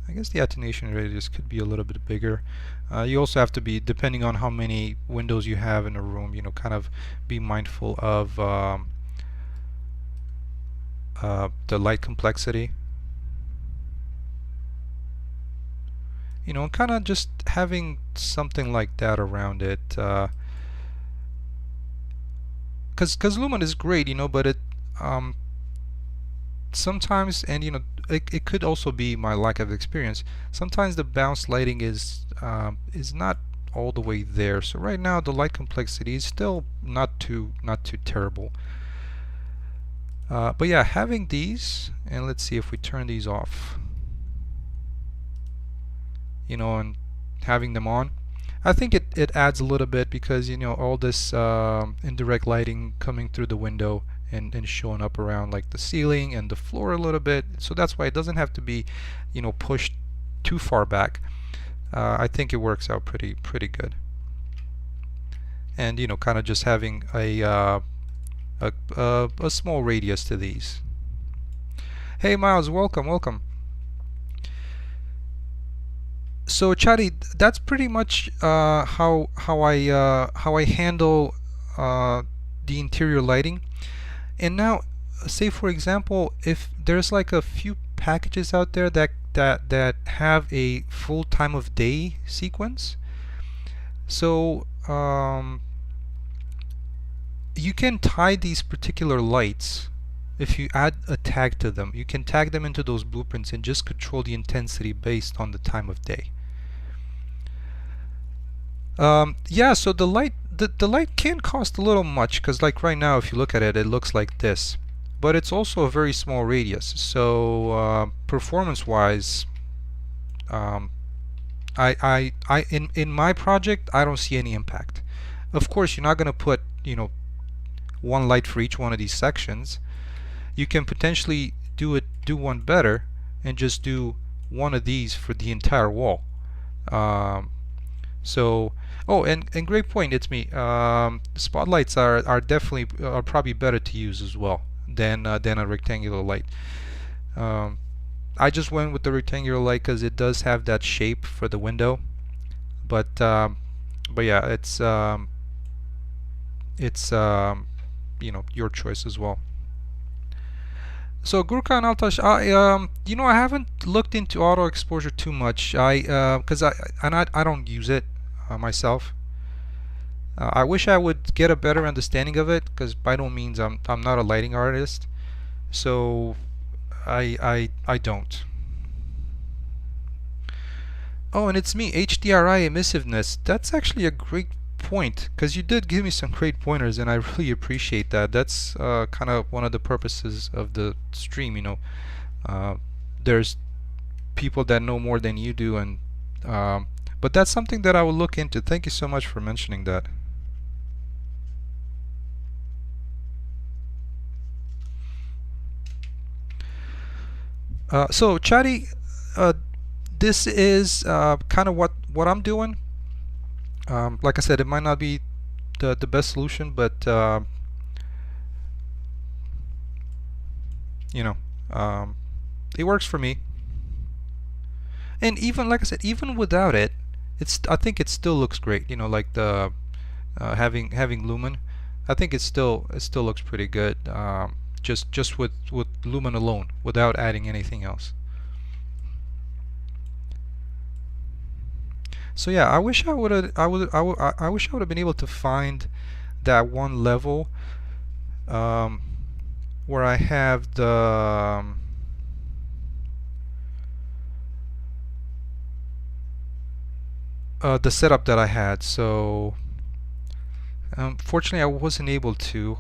I guess the attenuation radius could be a little bit bigger. You also have to be, depending on how many windows you have in a room, you know, kind of be mindful of the light complexity. You know, and kind of just having something like that around it, because Lumen is great, you know, but it sometimes, and you know, it could also be my lack of experience. Sometimes the bounce lighting is not all the way there. So right now the light complexity is still not too terrible. But yeah, having these, and let's see if we turn these off, you know, and having them on, I think it adds a little bit, because you know, all this indirect lighting coming through the window and showing up around like the ceiling and the floor a little bit. So that's why it doesn't have to be, you know, pushed too far back. I think it works out pretty good. and kind of just having a small radius to these. Hey Miles, welcome, welcome. So Chadi, that's pretty much how I handle the interior lighting. And now, say for example, if there's like a few packages out there that have a full time of day sequence, so you can tie these particular lights. If you add a tag to them, you can tag them into those blueprints and just control the intensity based on the time of day. Yeah, so the light can cost a little much, because like right now, if you look at it, it looks like this, but it's also a very small radius. So performance-wise, in my project, I don't see any impact. Of course, you're not going to put one light for each one of these sections. You can potentially do one better and just do one of these for the entire wall. So, oh, and great point. It's me. Spotlights are definitely probably better to use as well than a rectangular light. I just went with the rectangular light because it does have that shape for the window, but yeah, it's your choice as well. So Gurkha and Altash, I haven't looked into auto exposure too much. I don't use it myself. I wish I would get a better understanding of it, because by no means I'm not a lighting artist, so I don't. Oh, and it's me, HDRI emissiveness. That's actually a great point, because you did give me some great pointers, and I really appreciate that. That's kind of one of the purposes of the stream. There's people that know more than you do, and but that's something that I will look into. Thank you so much for mentioning that. So Chadi, this is kind of what I'm doing. Like I said, it might not be the best solution, but it works for me. And even like I said, even without it, I think it still looks great. Like the having Lumen, I think it still looks pretty good. Just with Lumen alone, without adding anything else. So yeah, I wish I would have been able to find that one level where I have the setup that I had. So unfortunately, I wasn't able to.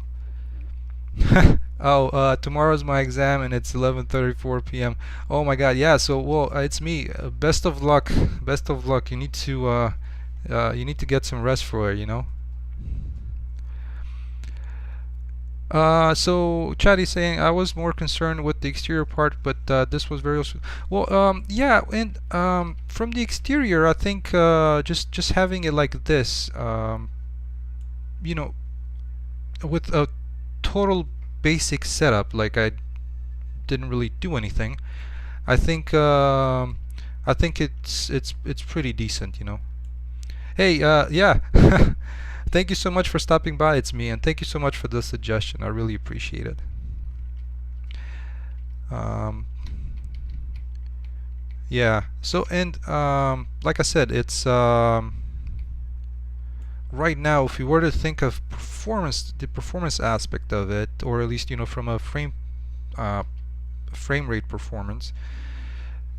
Oh, tomorrow's my exam and it's 11:34 p.m. Oh my God, yeah. So well, it's me. Best of luck. Best of luck. You need to get some rest for it. So Chad is saying I was more concerned with the exterior part, but this was very well. Yeah, and from the exterior, I think just having it like this, with a total basic setup, like I didn't really do anything. I think it's pretty decent. Hey, yeah. Thank you so much for stopping by. It's me, and thank you so much for the suggestion. I really appreciate it. Yeah. So, and like I said, it's right now, if you were to think of the performance aspect of it, or at least from a frame rate performance,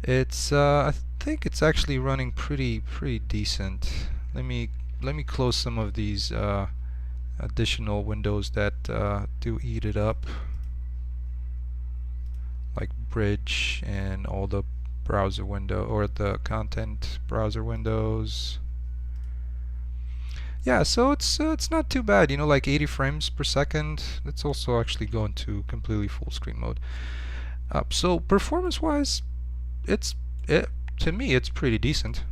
it's I think it's actually running pretty decent. Let me close some of these additional windows that do eat it up, like Bridge and all the browser window or the content browser windows. Yeah, so it's not too bad, like 80 frames per second. It's also actually going to completely full screen mode. So performance-wise, to me it's pretty decent.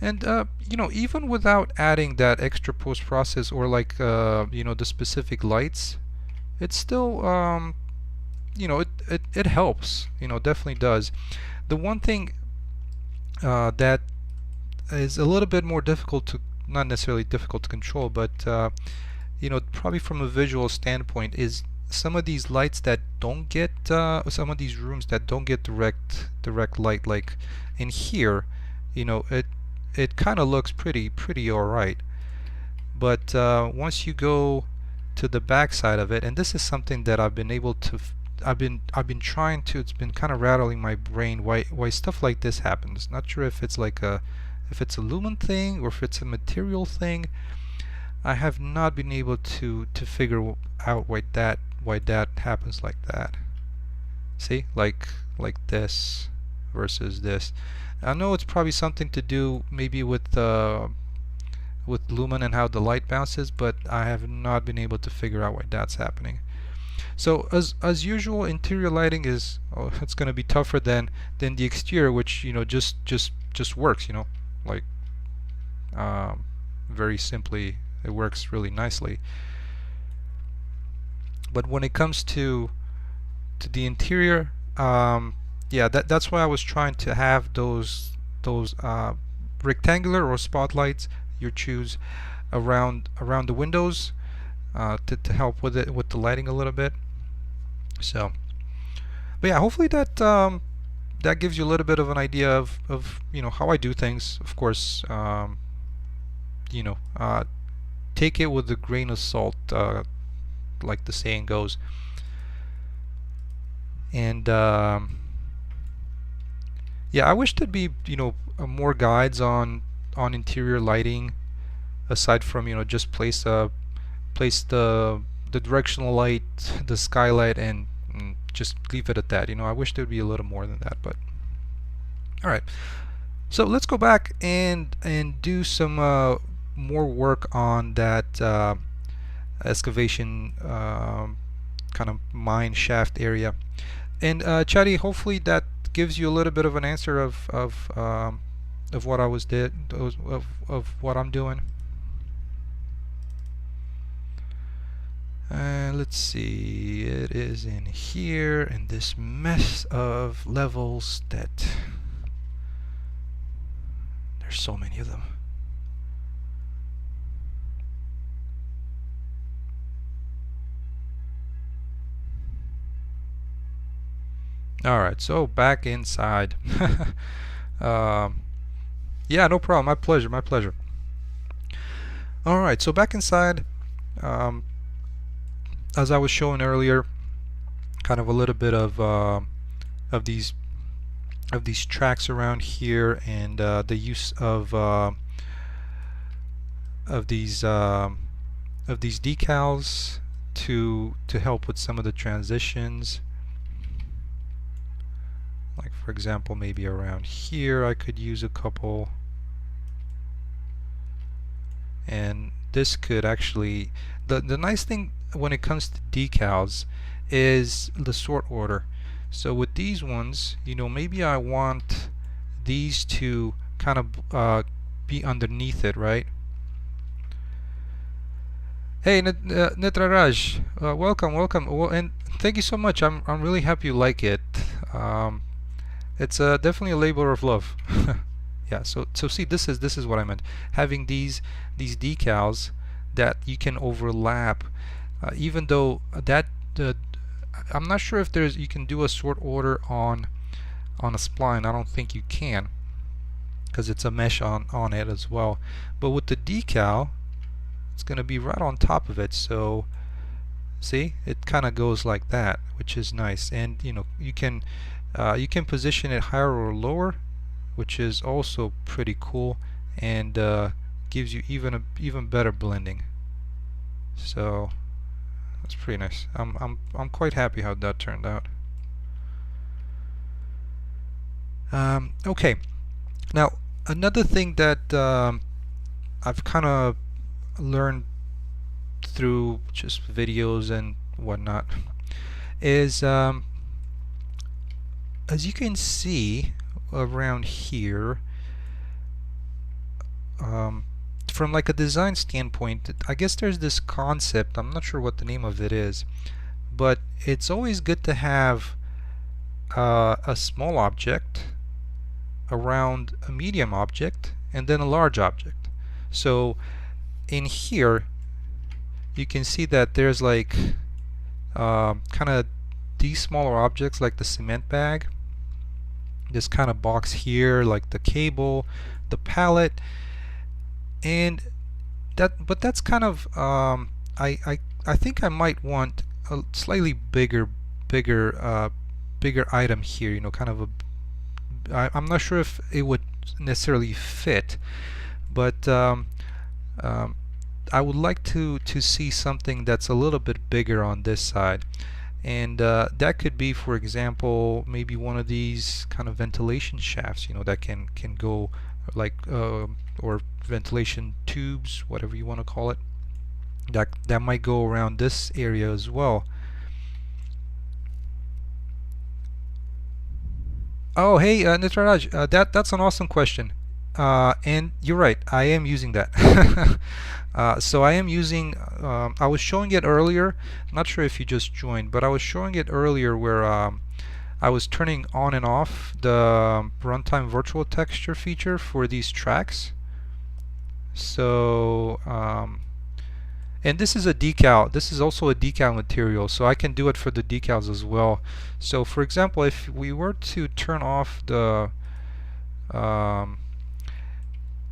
And you know, even without adding that extra post process or like you know, the specific lights, it's still you know, it helps, you know, definitely does. The one thing that is a little bit more difficult to, not necessarily difficult to control, but you know, probably from a visual standpoint, is some of these lights that don't get some of these rooms that don't get direct light, like in here, you know, it kind of looks pretty alright. But once you go to the back side of it, and this is something that I've been able to I've been trying to, it's been kind of rattling my brain why stuff like this happens. Not sure if it's like a, if it's a Lumen thing or if it's a material thing. I have not been able to figure out why that happens like that. See, like this versus this. I know it's probably something to do maybe with Lumen and how the light bounces, but I have not been able to figure out why that's happening. So as usual, interior lighting is, oh, it's going to be tougher than the exterior, which, you know, just works, you know, like very simply, it works really nicely. But when it comes to the interior, yeah, that's why I was trying to have those rectangular or spotlights, you choose, around the windows to help with it, with the lighting a little bit. So, but yeah, hopefully that that gives you a little bit of an idea of you know, how I do things. Of course, you know, take it with a grain of salt, like the saying goes. And yeah, I wish there'd be, you know, more guides on interior lighting, aside from, you know, just place the directional light, the skylight, and just leave it at that. You know, I wish there'd be a little more than that, but all right. So let's go back and do some more work on that excavation kind of mine shaft area. And Chadi, hopefully that gives you a little bit of an answer of what I was did of what I'm doing. Let's see, it is in here in this mess of levels that there's so many of them. Alright, so back inside. Yeah, no problem, my pleasure, my pleasure. Alright, so back inside, as I was showing earlier, kind of a little bit of these tracks around here, and the use of these decals to help with some of the transitions. Like for example, maybe around here I could use a couple, and this could actually, the nice thing when it comes to decals is the sort order. So with these ones, you know, maybe I want these to kind of be underneath it, right? Hey, Netraraj, welcome, welcome. Well, and thank you so much. I'm really happy you like it. It's definitely a labor of love. Yeah. So see, this is what I meant. Having these decals that you can overlap, even though that I'm not sure if you can do a sort order on a spline. I don't think you can, because it's a mesh on it as well. But with the decal, it's going to be right on top of it. So see, it kind of goes like that, which is nice. And you know, you can position it higher or lower, which is also pretty cool, and gives you even better blending. So that's pretty nice. I'm quite happy how that turned out. Okay, now another thing that I've kind of learned through just videos and whatnot is, as you can see around here, from like a design standpoint, I guess there's this concept, I'm not sure what the name of it is, but it's always good to have a small object around a medium object and then a large object. So in here you can see that there's like kind of these smaller objects like the cement bag, this kind of box here, like the cable, the pallet, and but that's kind of I think I might want a slightly bigger item here, you know, kind of I'm not sure if it would necessarily fit, but I would like to see something that's a little bit bigger on this side, and that could be, for example, maybe one of these kind of ventilation shafts, you know, that can go like or ventilation tubes, whatever you want to call it, that might go around this area as well. Oh, hey, Nitraraj, that's an awesome question, and you're right. I am using that. So I am using. I was showing it earlier. Not sure if you just joined, but I was showing it earlier where I was turning on and off the runtime virtual texture feature for these tracks. So and this is a decal. This is also a decal material, so I can do it for the decals as well. So for example, if we were to turn off the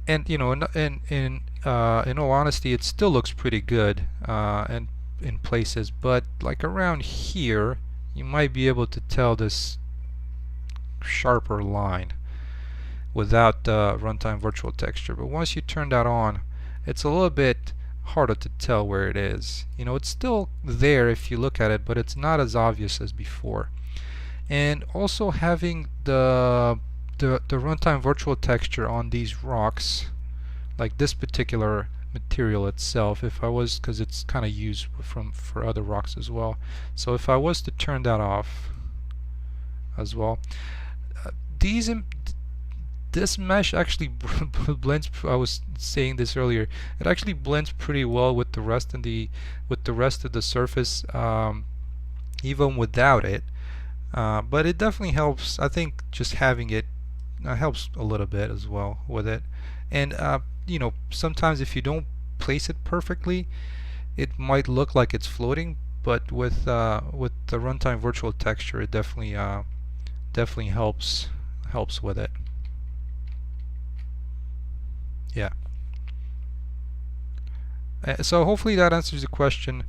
and you know, in all honesty, it still looks pretty good and in places, but like around here you might be able to tell this sharper line without runtime virtual texture. But once you turn that on, it's a little bit harder to tell where it is. You know, it's still there if you look at it, but it's not as obvious as before. And also having the runtime virtual texture on these rocks, like this particular material itself, if I was, because it's kind of used for other rocks as well, so if I was to turn that off as well, this mesh actually blends. I was saying this earlier. It actually blends pretty well with the rest of the surface, even without it. But it definitely helps. I think just having it helps a little bit as well with it. And you know, sometimes if you don't place it perfectly, it might look like it's floating. But with the runtime virtual texture, it definitely helps with it. Yeah. So hopefully that answers the question.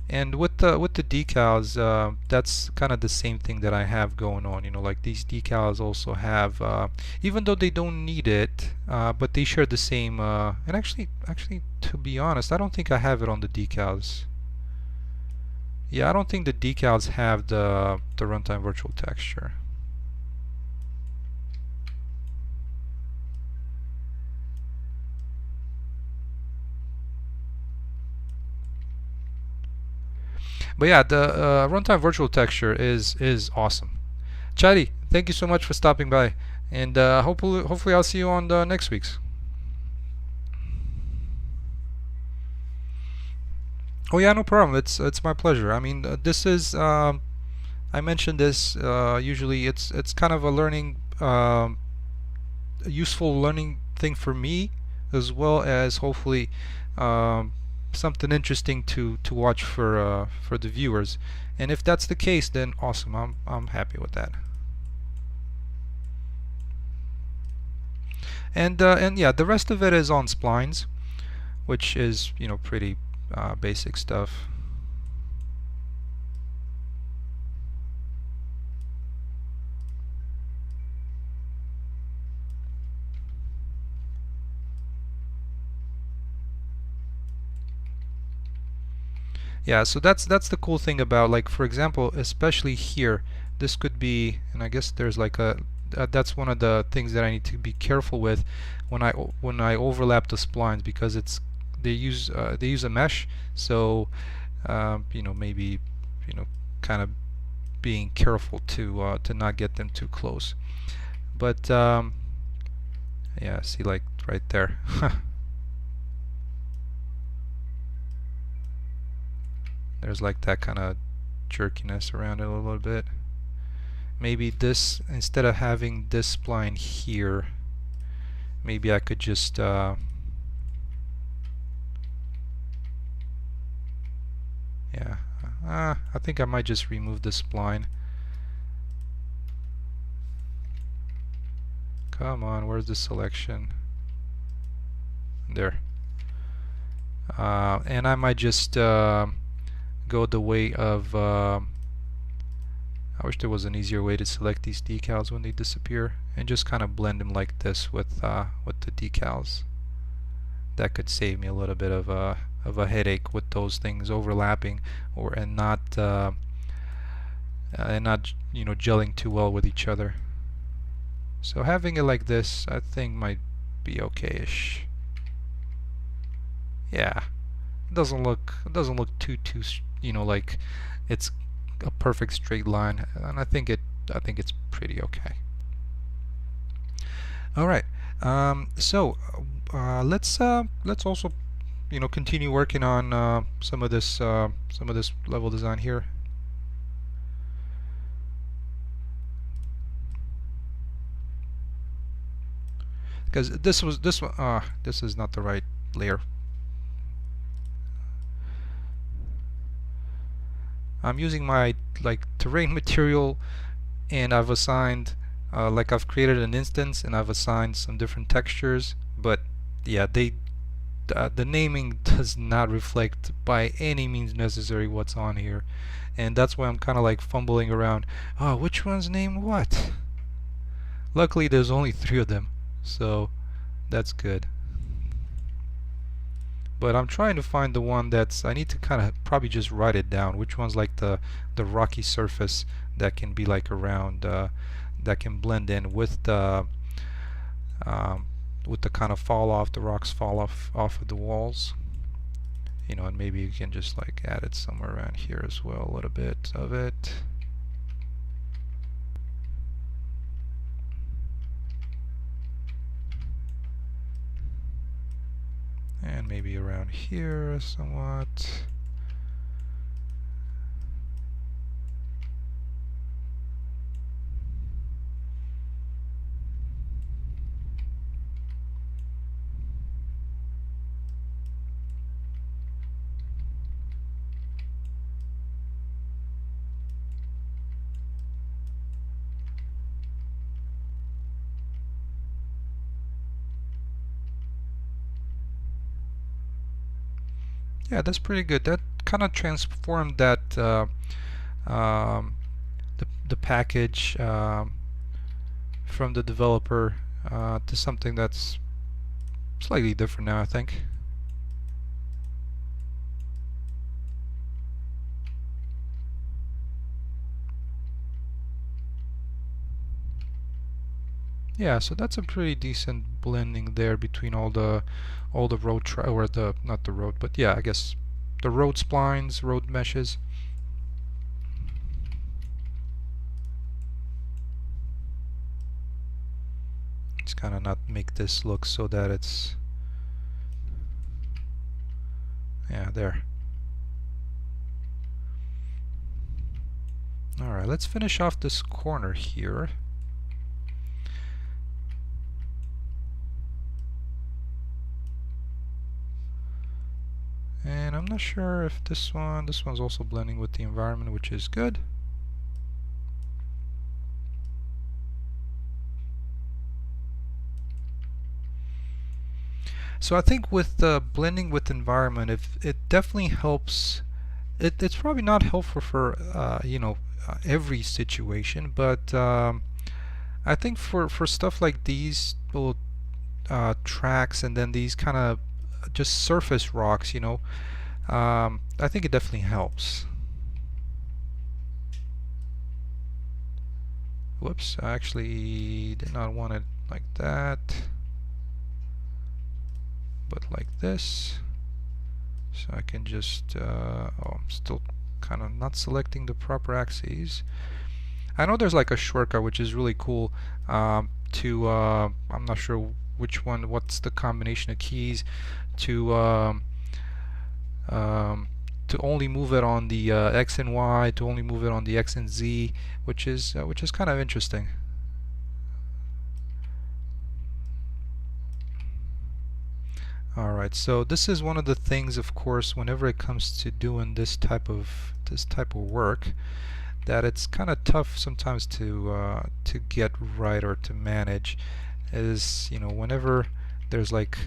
And with the decals, that's kind of the same thing that I have going on. You know, like these decals also have, even though they don't need it, but they share the same. And actually, to be honest, I don't think I have it on the decals. Yeah, I don't think the decals have the runtime virtual texture. But yeah, the runtime virtual texture is awesome. Chadi, thank you so much for stopping by, and hopefully I'll see you on the next week's. Oh yeah, no problem. It's my pleasure. I mean, this is I mentioned this. Usually, it's kind of a useful learning thing for me, as well as hopefully something interesting to watch for the viewers. And if that's the case, then awesome. I'm happy with that. And yeah, the rest of it is on splines, which is, you know, pretty basic stuff. Yeah, so that's the cool thing about, like, for example, especially here, this could be, and I guess there's like a that's one of the things that I need to be careful with when I overlap the splines, because they use a mesh, so you know, maybe, you know, kind of being careful to not get them too close. But yeah, see, like right there. There's like that kind of jerkiness around it a little bit. Maybe this, instead of having this spline here, maybe I could just yeah, I think I might just remove the spline. Come on, where's the selection? There. And I might just go the way of I wish there was an easier way to select these decals when they disappear, and just kind of blend them like this with the decals. That could save me a little bit of a headache with those things overlapping, or and not you know, gelling too well with each other. So having it like this, I think might be okay-ish. Yeah, it doesn't look too you know, like it's a perfect straight line, and I think it's pretty okay. All right, so let's also, you know, continue working on some of this level design here. Because this is not the right layer. I'm using my like terrain material, and I've assigned like I've created an instance and I've assigned some different textures, but yeah, the naming does not reflect by any means necessary what's on here, and that's why I'm kind of like fumbling around. Oh, which one's named what? Luckily there's only 3 of them, so that's good. But I'm trying to find the one that's, I need to kind of probably just write it down, which one's like the rocky surface that can be like around, that can blend in with the kind of fall off, the rocks fall off of the walls. You know, and maybe you can just like add it somewhere around here as well, a little bit of it. And maybe around here somewhat. Yeah, that's pretty good. That kind of transformed that the package from the developer to something that's slightly different now, I think. Yeah, so that's a pretty decent blending there between all the road or the, not the road, but yeah, I guess the road splines, road meshes. Let's kind of not make this look so that it's, yeah, there. Alright, let's finish off this corner here. And I'm not sure if this one's also blending with the environment, which is good. So I think with blending with environment, if it definitely helps. It's probably not helpful for you know, every situation, but I think for stuff like these little tracks, and then these kind of just surface rocks, you know, I think it definitely helps. Whoops, I actually did not want it like that, but like this. So I can just, oh, I'm still kind of not selecting the proper axes. I know there's like a shortcut which is really cool to, I'm not sure which one, what's the combination of keys to to only move it on the X and Y, to only move it on the X and Z, which is kind of interesting. Alright, so this is one of the things, of course, whenever it comes to doing this type of work, that it's kind of tough sometimes to get right or to manage. Is, you know, whenever there's like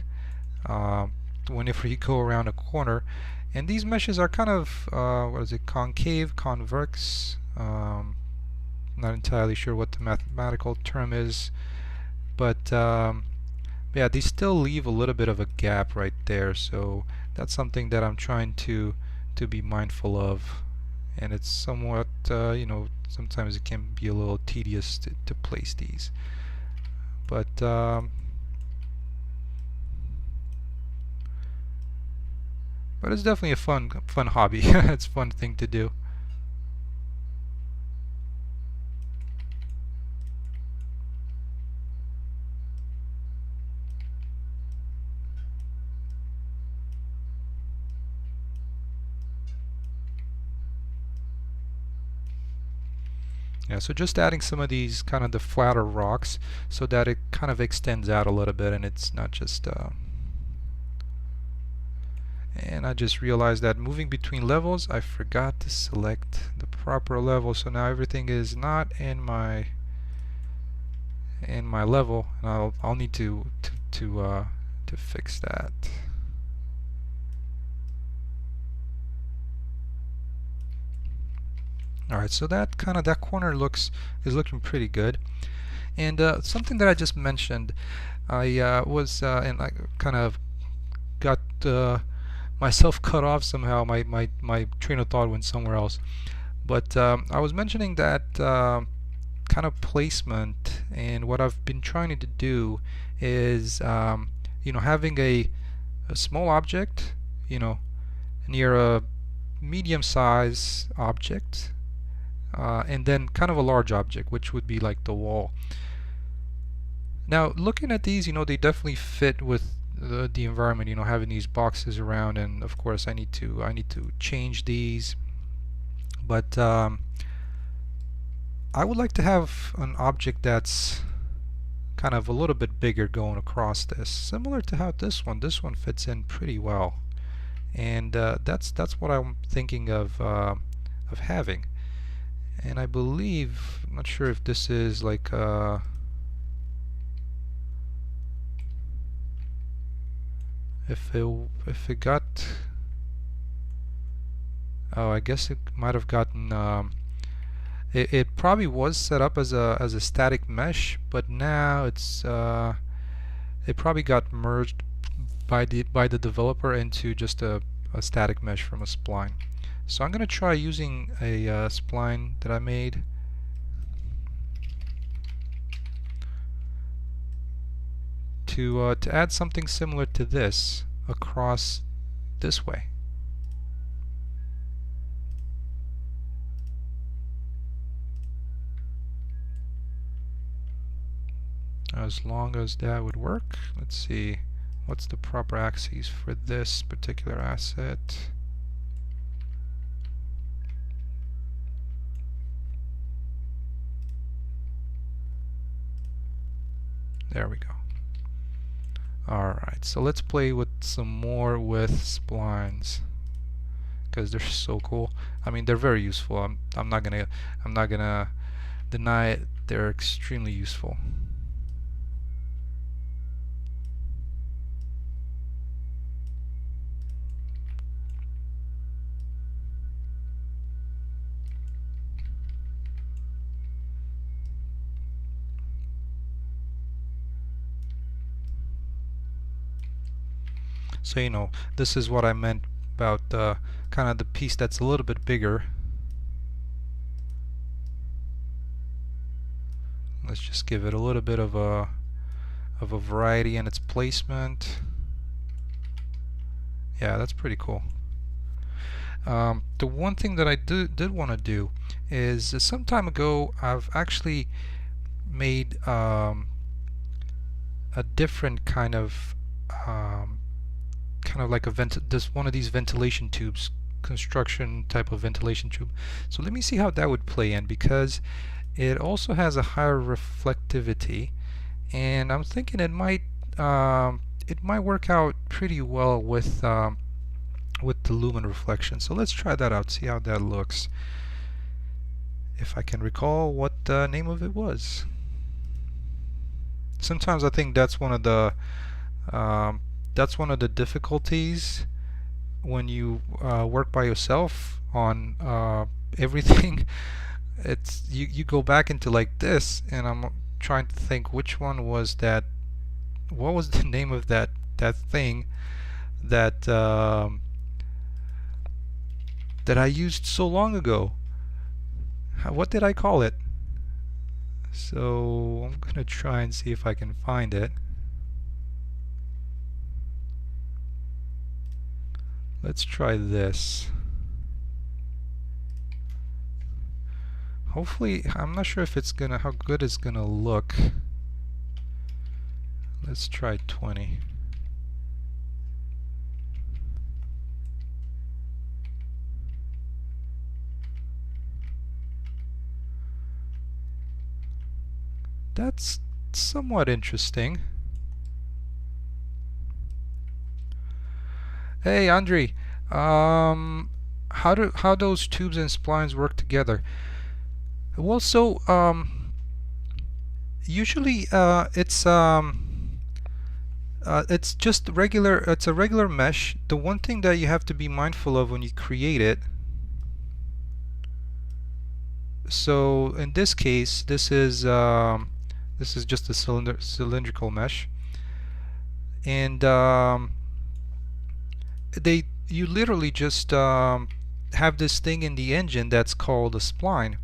whenever you go around a corner, and these meshes are kind of what is it, concave, convex, not entirely sure what the mathematical term is, but yeah, they still leave a little bit of a gap right there, so that's something that I'm trying to be mindful of. And it's somewhat, you know, sometimes it can be a little tedious to place these. But it's definitely a fun hobby. It's a fun thing to do. Yeah, so just adding some of these kind of the flatter rocks so that it kind of extends out a little bit and it's not just and I just realized that moving between levels, I forgot to select the proper level, so now everything is not in my level, and I'll need to fix that. Alright, so that corner is looking pretty good. And something that I just mentioned, I was and I kind of got myself cut off somehow. My train of thought went somewhere else. But I was mentioning that kind of placement, and what I've been trying to do is you know, having a small object, you know, near a medium size object, and then kind of a large object, which would be like the wall. Now, looking at these, you know, they definitely fit with the environment, you know, having these boxes around, and of course I need to change these. But I would like to have an object that's kind of a little bit bigger going across this, similar to how this one fits in pretty well. And that's what I'm thinking of having. And I believe, I'm not sure if this is like if it got, oh, I guess it might have gotten it probably was set up as a static mesh, but now it's it probably got merged by the developer into just a static mesh from a spline. So I'm going to try using a spline that I made. To add something similar to this across this way. As long as that would work. Let's see, what's the proper axis for this particular asset? There we go. Alright, so let's play with some more with splines, because they're so cool. I mean, they're very useful. I'm not gonna deny it. They're extremely useful. So, you know, this is what I meant about kind of the piece that's a little bit bigger. Let's just give it a little bit of a variety in its placement. Yeah, that's pretty cool. The one thing that I did want to do is some time ago I've actually made a different kind of like one of these ventilation tubes construction type of ventilation tube. So let me see how that would play in, because it also has a higher reflectivity, and I'm thinking it might work out pretty well with the lumen reflection. So let's try that out, see how that looks. If I can recall what the name of it was. Sometimes I think um, that's one of the difficulties when you work by yourself on everything. It's you go back into like this, and I'm trying to think which one was that. What was the name of that thing that that I used so long ago? What did I call it? So I'm gonna try and see if I can find it. Let's try this. Hopefully, I'm not sure if it's gonna how good it's gonna look. Let's try 20. That's somewhat interesting. Hey, Andre, how those tubes and splines work together? Well, so usually it's just regular. It's a regular mesh. The one thing that you have to be mindful of when you create it. So in this case, this is just a cylindrical mesh, and you literally just have this thing in the engine that's called a spline.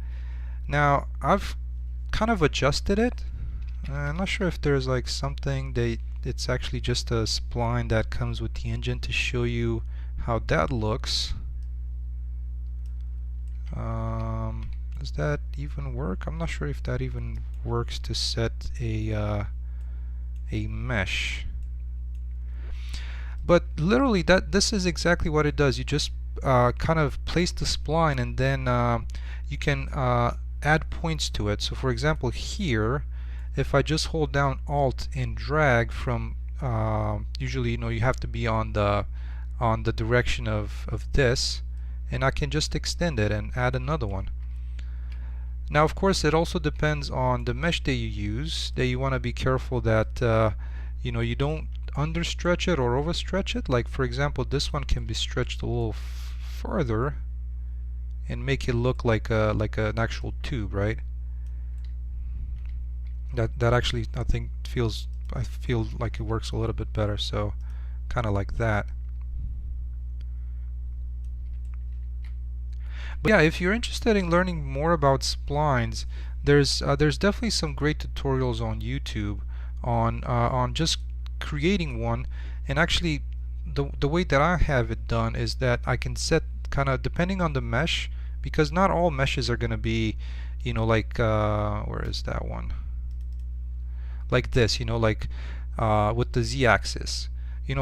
Now I've kind of adjusted it. I'm not sure if there's like something it's actually just a spline that comes with the engine to show you how that looks. Does that even work? I'm not sure if that even works to set a mesh. But literally this is exactly what it does. You just kind of place the spline, and then you can add points to it. So for example here, if I just hold down Alt and drag from usually you have to be on the direction of this, and I can just extend it and add another one. Now of course it also depends on the mesh that you use, that you want to be careful that you don't understretch it or overstretch it. Like for example, this one can be stretched a little further and make it look like an actual tube, right? That actually I feel like it works a little bit better, so kind of like that. But yeah, if you're interested in learning more about splines, there's definitely some great tutorials on YouTube on just creating one. And actually, the way that I have it done is that I can set, kind of depending on the mesh, because not all meshes are going to be, like where is that one? Like this, like with the z-axis.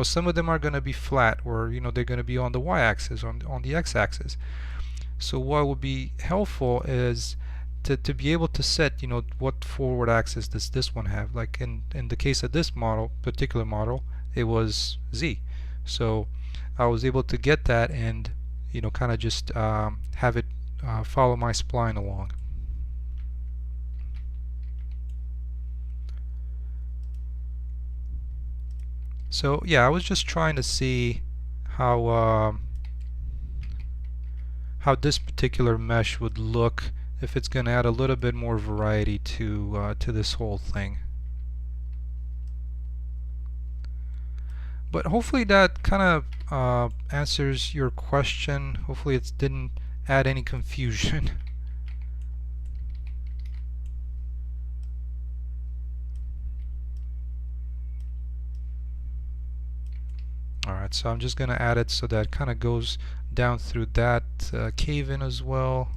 Some of them are going to be flat, or they're going to be on the y-axis, on the x-axis. So what would be helpful is to be able to set, what forward axis does this one have. Like in the case of this particular model, it was Z. So I was able to get that and, kind of just have it follow my spline along. So yeah, I was just trying to see how this particular mesh would look if it's going to add a little bit more variety to this whole thing. But hopefully that kind of answers your question. Hopefully it didn't add any confusion. Alright, so I'm just going to add it so that it kind of goes down through that cave-in as well.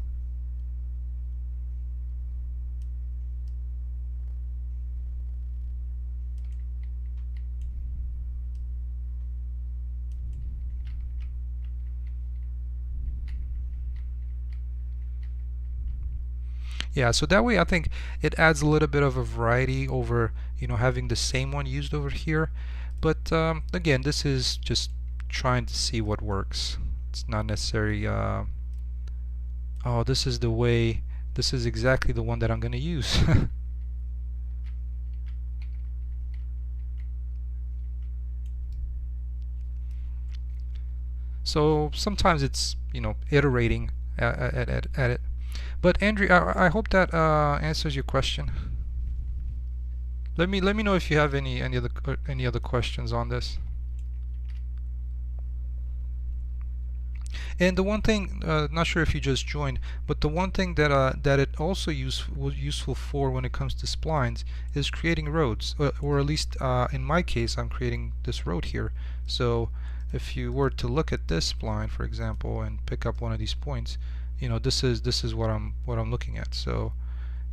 Yeah, so that way I think it adds a little bit of a variety over, having the same one used over here. But again, this is just trying to see what works. It's not necessary. Oh, this is the way. This is exactly the one that I'm going to use. So sometimes it's iterating at it. But Andrew, I hope that answers your question. Let me know if you have any other questions on this. And the one thing, not sure if you just joined, but the one thing that it also was useful for when it comes to splines is creating roads, or at least in my case, I'm creating this road here. So if you were to look at this spline, for example, and pick up one of these points, this is what I'm looking at. So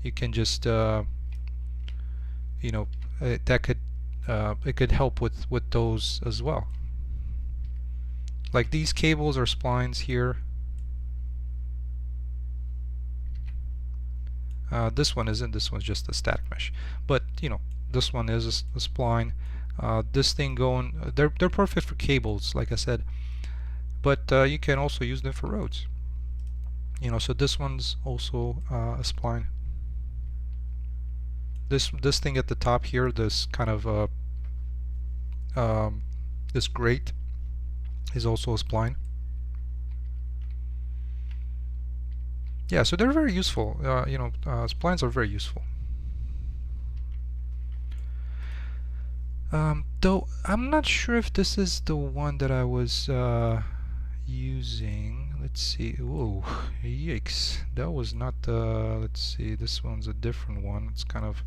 you can just that could it could help with those as well. Like these cables are splines here. This one isn't. This one's just a static mesh. But this one is a spline. This thing going. They're perfect for cables, like I said. But you can also use them for roads. So this one's also a spline. This thing at the top here, this kind of this grate, is also a spline. Yeah, so they're very useful. Splines are very useful. Though I'm not sure if this is the one that I was using. Let's see. Whoa, yikes! That was not the. Let's see. This one's a different one. It's kind of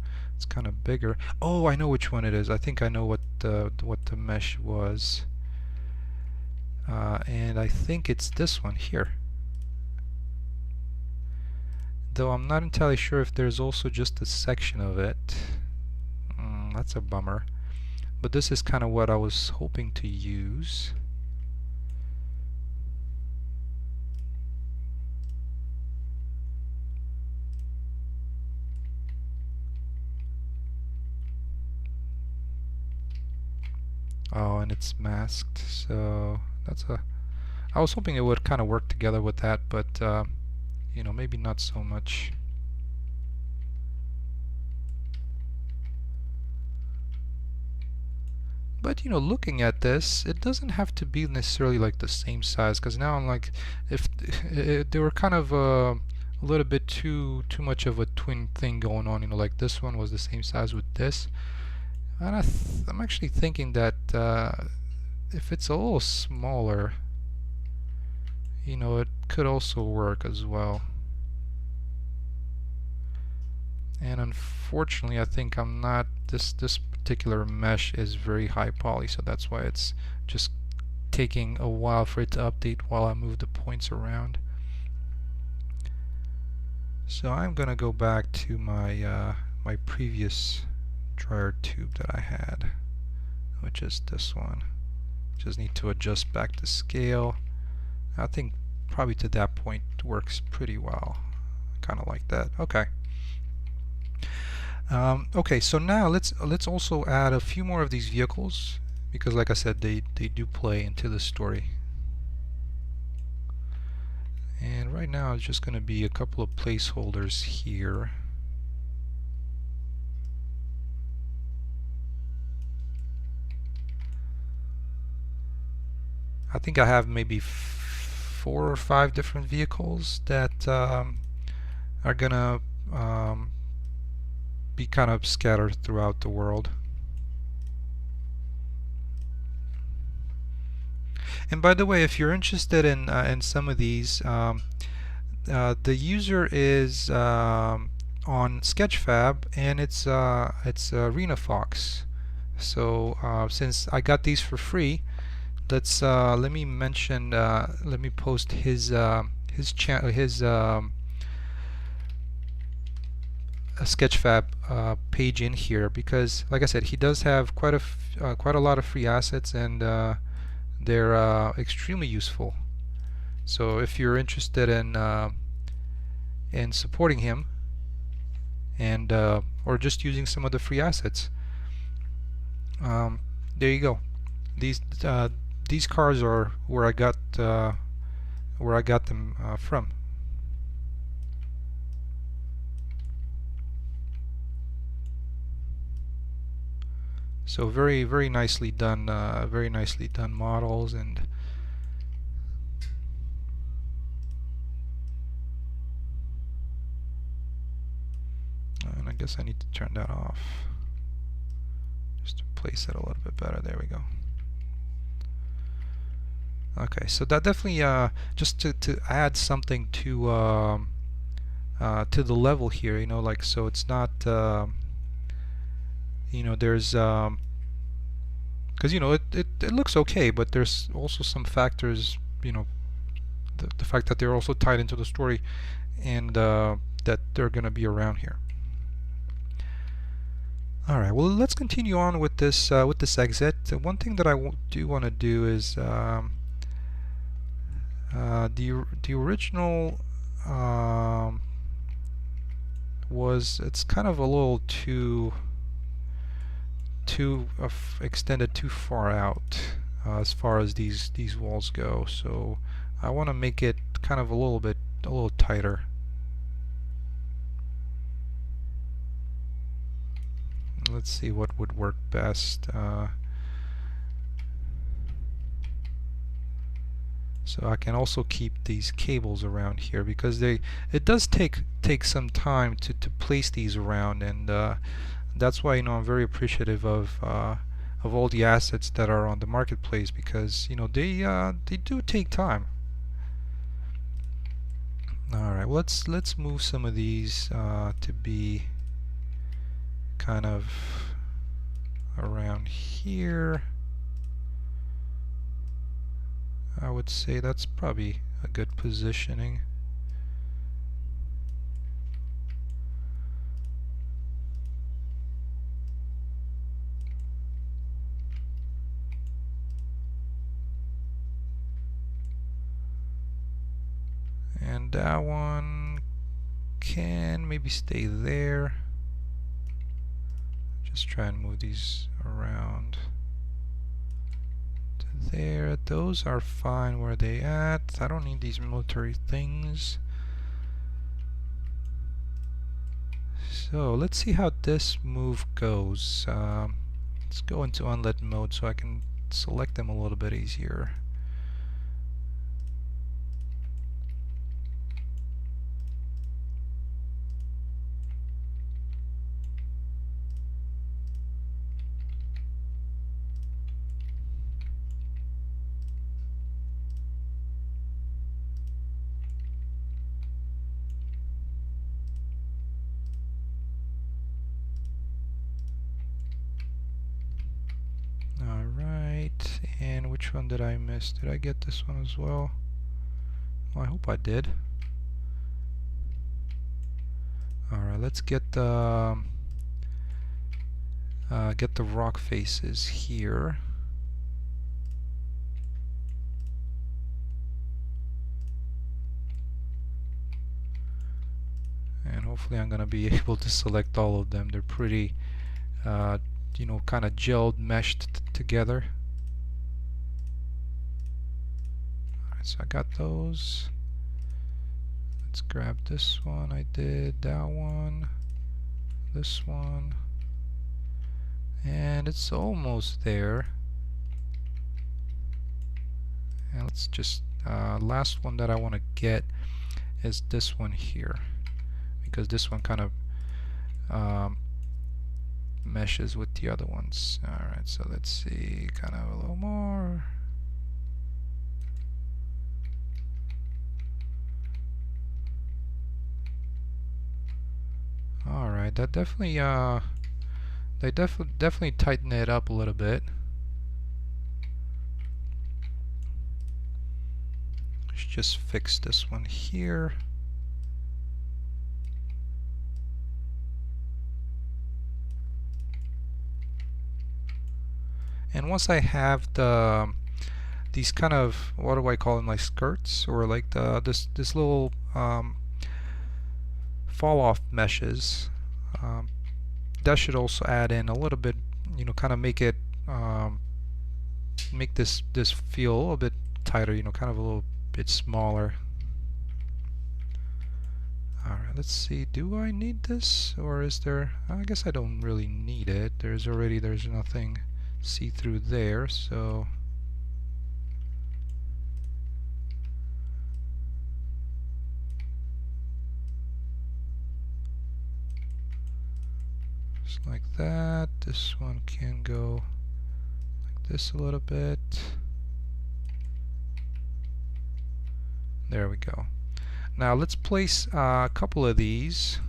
bigger. Oh, I know which one it is. I think I know what the mesh was. And I think it's this one here. Though I'm not entirely sure if there's also just a section of it. That's a bummer. But this is kind of what I was hoping to use. Oh, and it's masked, so I was hoping it would kind of work together with that, but maybe not so much. But looking at this, it doesn't have to be necessarily like the same size, because now I'm like, if they were kind of a little bit too much of a twin thing going on, like this one was the same size with this, and I'm actually thinking that if it's a little smaller, it could also work as well. And unfortunately, I think I'm not, this particular mesh is very high poly, so that's why it's just taking a while for it to update while I move the points around. So I'm gonna go back to my my previous dryer tube that I had, which is this one. Just need to adjust back to scale. I think probably to that point works pretty well. Kind of like that. Okay. Okay, so now let's also add a few more of these vehicles, because like I said, they do play into the story. And right now it's just going to be a couple of placeholders here. I think I have maybe 4 or 5 different vehicles that are gonna be kind of scattered throughout the world. And by the way, if you're interested in some of these, the user is on Sketchfab, and it's RenaFox. So since I got these for free, let me mention, let me post his channel, his Sketchfab page in here, because like I said, he does have quite a lot of free assets, and they're extremely useful. So if you're interested in supporting him, and or just using some of the free assets. There you go. These these cars are where I got them from. So very nicely done, very nicely done models. And I guess I need to turn that off just to place it a little bit better. There we go. Okay, so that definitely just to add something to the level here, you know, like, so it's not you know, there's because you know it looks okay, but there's also some factors, you know, the fact that they're also tied into the story, and that they're gonna be around here. Alright, well, let's continue on with this exit. One thing that I do want to do is the original it's kind of a little too extended too far out as far as these walls go. So I want to make it kind of a little tighter. Let's see what would work best. So I can also keep these cables around here, because it does take some time to place these around, and that's why, you know, I'm very appreciative of all the assets that are on the marketplace, because, you know, they do take time. All right, well, let's move some of these to be kind of around here. I would say that's probably a good positioning. And that one can maybe stay there. Just try and move these around to there. Those are fine where they at. I don't need these military things. So let's see how this move goes. Let's go into unlit mode so I can select them a little bit easier. Alright, and which one did I miss? Did I get this one as well? Well, I hope I did. Alright, let's get the rock faces here. And hopefully I'm gonna be able to select all of them. They're pretty you know, kind of gelled, meshed together. Alright, so I got those. Let's grab this one. I did that one, this one, and it's almost there. And let's just last one that I want to get is this one here, because this one kind of meshes with the other ones. Alright, so let's see, kind of a little more. Alright, that definitely they definitely tighten it up a little bit. Let's just fix this one here. And once I have these kind of, what do I call them, like skirts, or like this little fall off meshes, Um, that should also add in a little bit, you know, kind of make it make this feel a little bit tighter, you know, kind of a little bit smaller. Alright, let's see, do I need this, or is there, I guess I don't really need it. There's nothing see-through there, so just like that. This one can go like this a little bit. There we go. Now let's place a couple of these.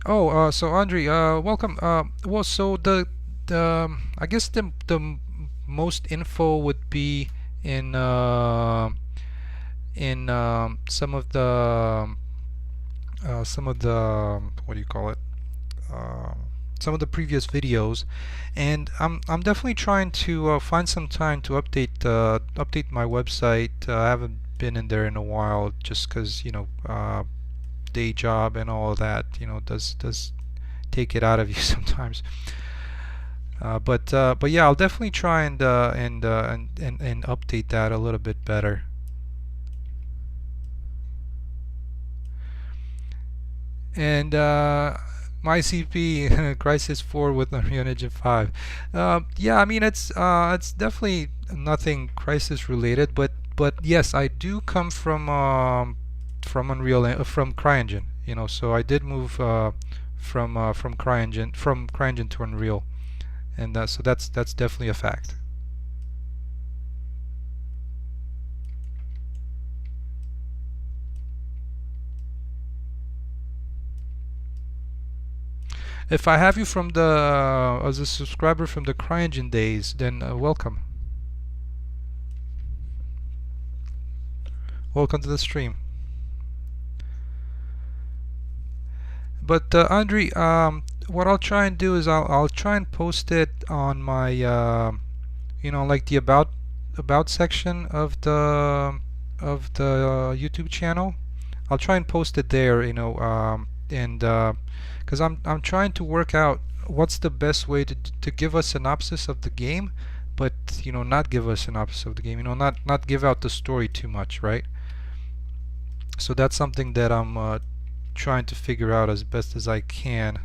Oh, so Andre, welcome. Well, so I guess the most info would be in some of the what do you call it? Some of the previous videos, and I'm definitely trying to find some time to update my website. I haven't been in there in a while, just because, you know, day job and all of that, you know, does take it out of you sometimes. But yeah, I'll definitely try and update that a little bit better. And MyCP Crisis 4 with Unreal Engine 5. Yeah, I mean, it's definitely nothing Crisis related, but yes, I do come from from CryEngine, you know, so I did move from CryEngine to Unreal, and so that's definitely a fact. If I have you from as a subscriber from the CryEngine days, then welcome. Welcome to the stream. But Andre, what I'll try and do is I'll try and post it on my you know, like the about section of the YouTube channel. I'll try and post it there, you know, and because I'm trying to work out what's the best way to give a synopsis of the game, but, you know, not give a synopsis of the game, you know, not give out the story too much, right? So that's something that I'm trying to figure out as best as I can.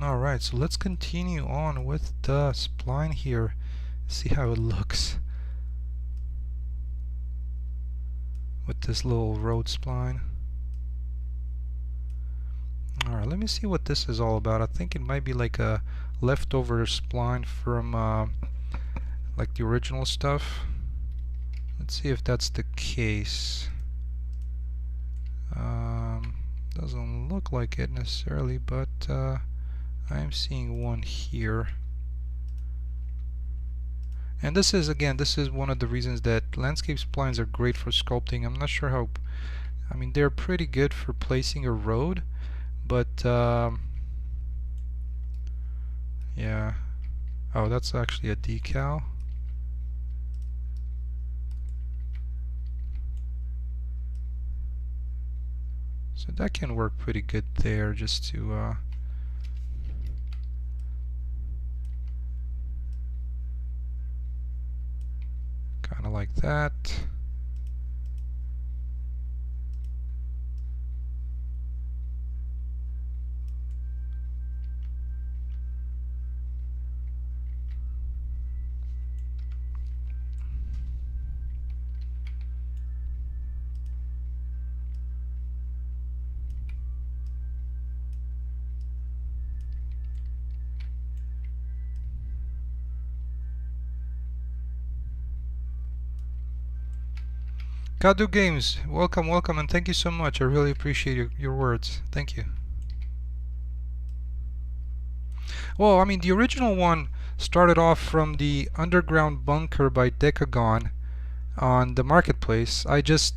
Alright, so let's continue on with the spline here, see how it looks with this little road spline. Alright, let me see what this is all about. I think it might be like a leftover spline from like the original stuff. Let's see if that's the case. Doesn't look like it necessarily, but I'm seeing one here. And this is, again, this is one of the reasons that landscape splines are great for sculpting. I'm not sure how, I mean, they're pretty good for placing a road, but yeah. Oh, that's actually a decal. So that can work pretty good there, just to kind of like that. Kadu Games, welcome, welcome, and thank you so much. I really appreciate your words. Thank you. Well, I mean, the original one started off from the underground bunker by Decagon on the marketplace. I just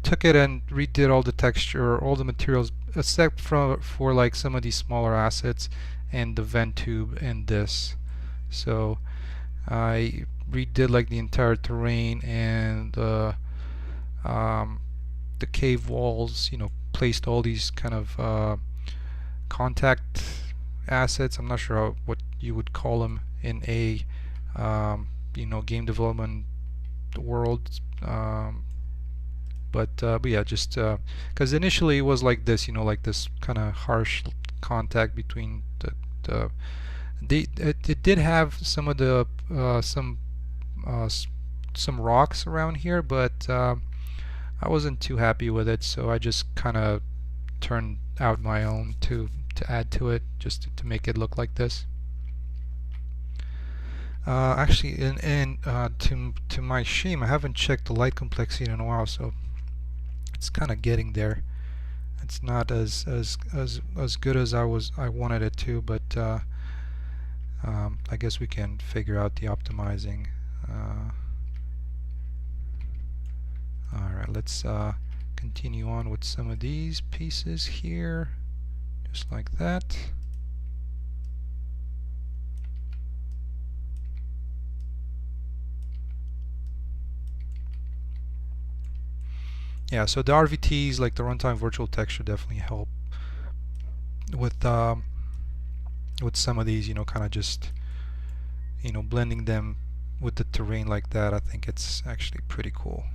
took it and redid all the texture, all the materials, except for like some of these smaller assets and the vent tube and this. So I redid like the entire terrain and the cave walls, you know, placed all these kind of contact assets. I'm not sure what you would call them in a you know, game development world. But yeah, just because initially it was like this, you know, like this kind of harsh contact between it did have some of the uh, some rocks around here, but I wasn't too happy with it, so I just kind of turned out my own to add to it, just to make it look like this. Actually, to my shame, I haven't checked the light complexity in a while, so it's kind of getting there. It's not as good as I wanted it to, but I guess we can figure out the optimizing. Alright, let's continue on with some of these pieces here, just like that. Yeah, so the RVTs, like the runtime virtual texture, definitely help with some of these, you know, kind of just, you know, blending them with the terrain like that. I think it's actually pretty cool.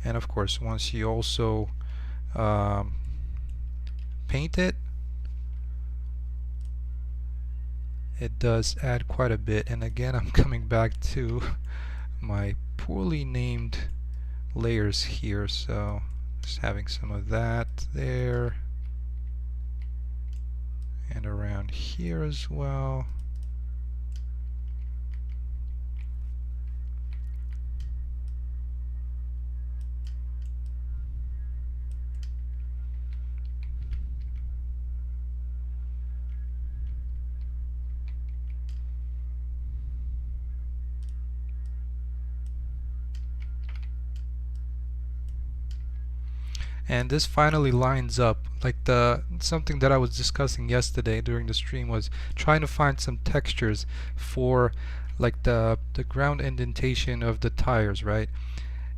And of course, once you also paint it, it does add quite a bit. And again, I'm coming back to my poorly named layers here, so just having some of that there and around here as well. And this finally lines up. Like something that I was discussing yesterday during the stream was trying to find some textures for like the ground indentation of the tires, right?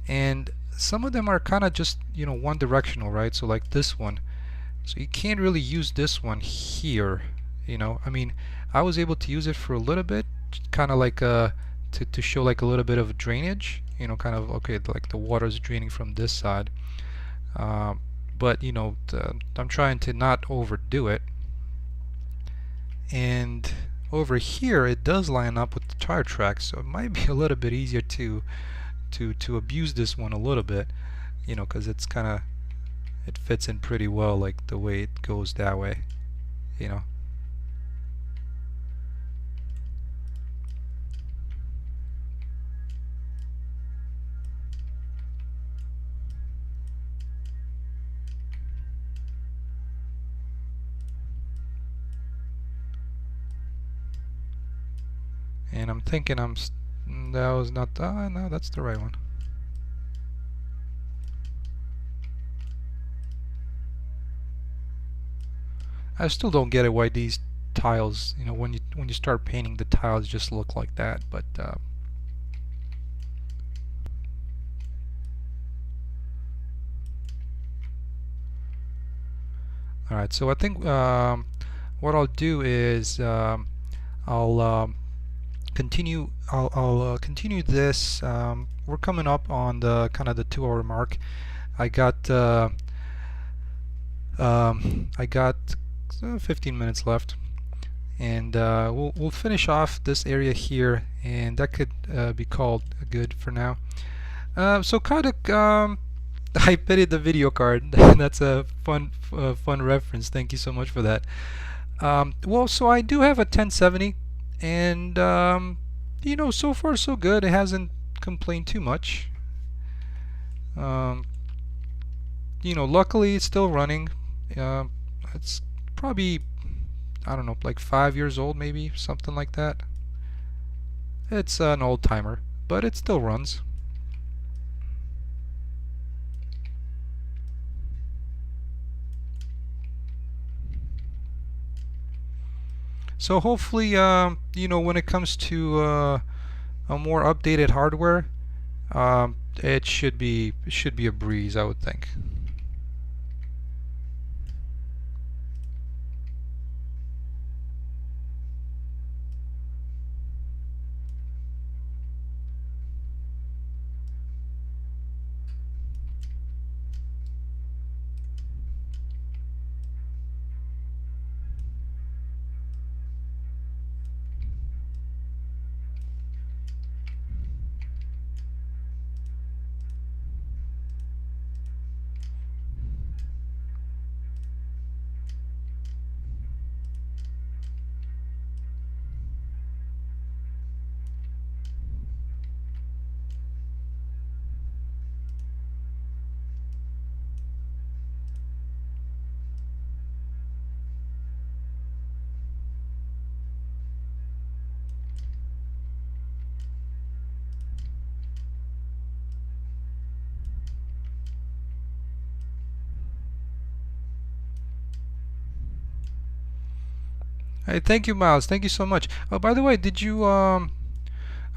And some of them are kind of just, you know, one directional, right? So like this one, so you can't really use this one here, you know. I mean, I was able to use it for a little bit, kind of like to show like a little bit of drainage, you know, kind of, okay, like the water is draining from this side. But you know, I'm trying to not overdo it. And over here it does line up with the tire tracks, so it might be a little bit easier to abuse this one a little bit, you know, because it's kind of, it fits in pretty well, like the way it goes that way, you know. And I'm thinking that was not, no, that's the right one. I still don't get it why these tiles, you know, when you start painting, the tiles just look like that, but Alright, so I think what I'll do is I'll continue this. We're coming up on the kind of the 2 hour mark. I got 15 minutes left, and we'll finish off this area here, and that could be called good for now. So kind of I pitied the video card. That's a fun reference. Thank you so much for that. Well, so I do have a 1070, and you know, so far so good. It hasn't complained too much. You know, luckily it's still running. It's probably, I don't know, like 5 years old, maybe something like that. It's an old timer, but it still runs. So hopefully, you know, when it comes to a more updated hardware, it should be a breeze, I would think. Hey, thank you, Miles. Thank you so much. Oh, by the way, did you I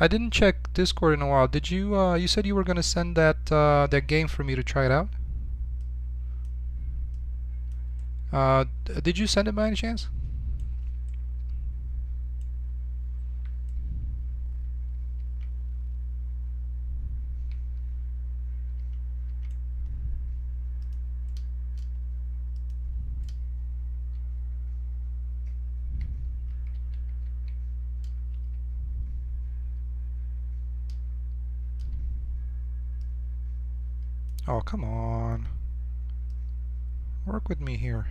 didn't check Discord in a while. Did you you said you were gonna send that game for me to try it out? Did you send it by any chance? Oh, come on. Work with me here.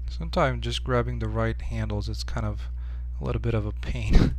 Sometimes just grabbing the right handles is kind of a little bit of a pain.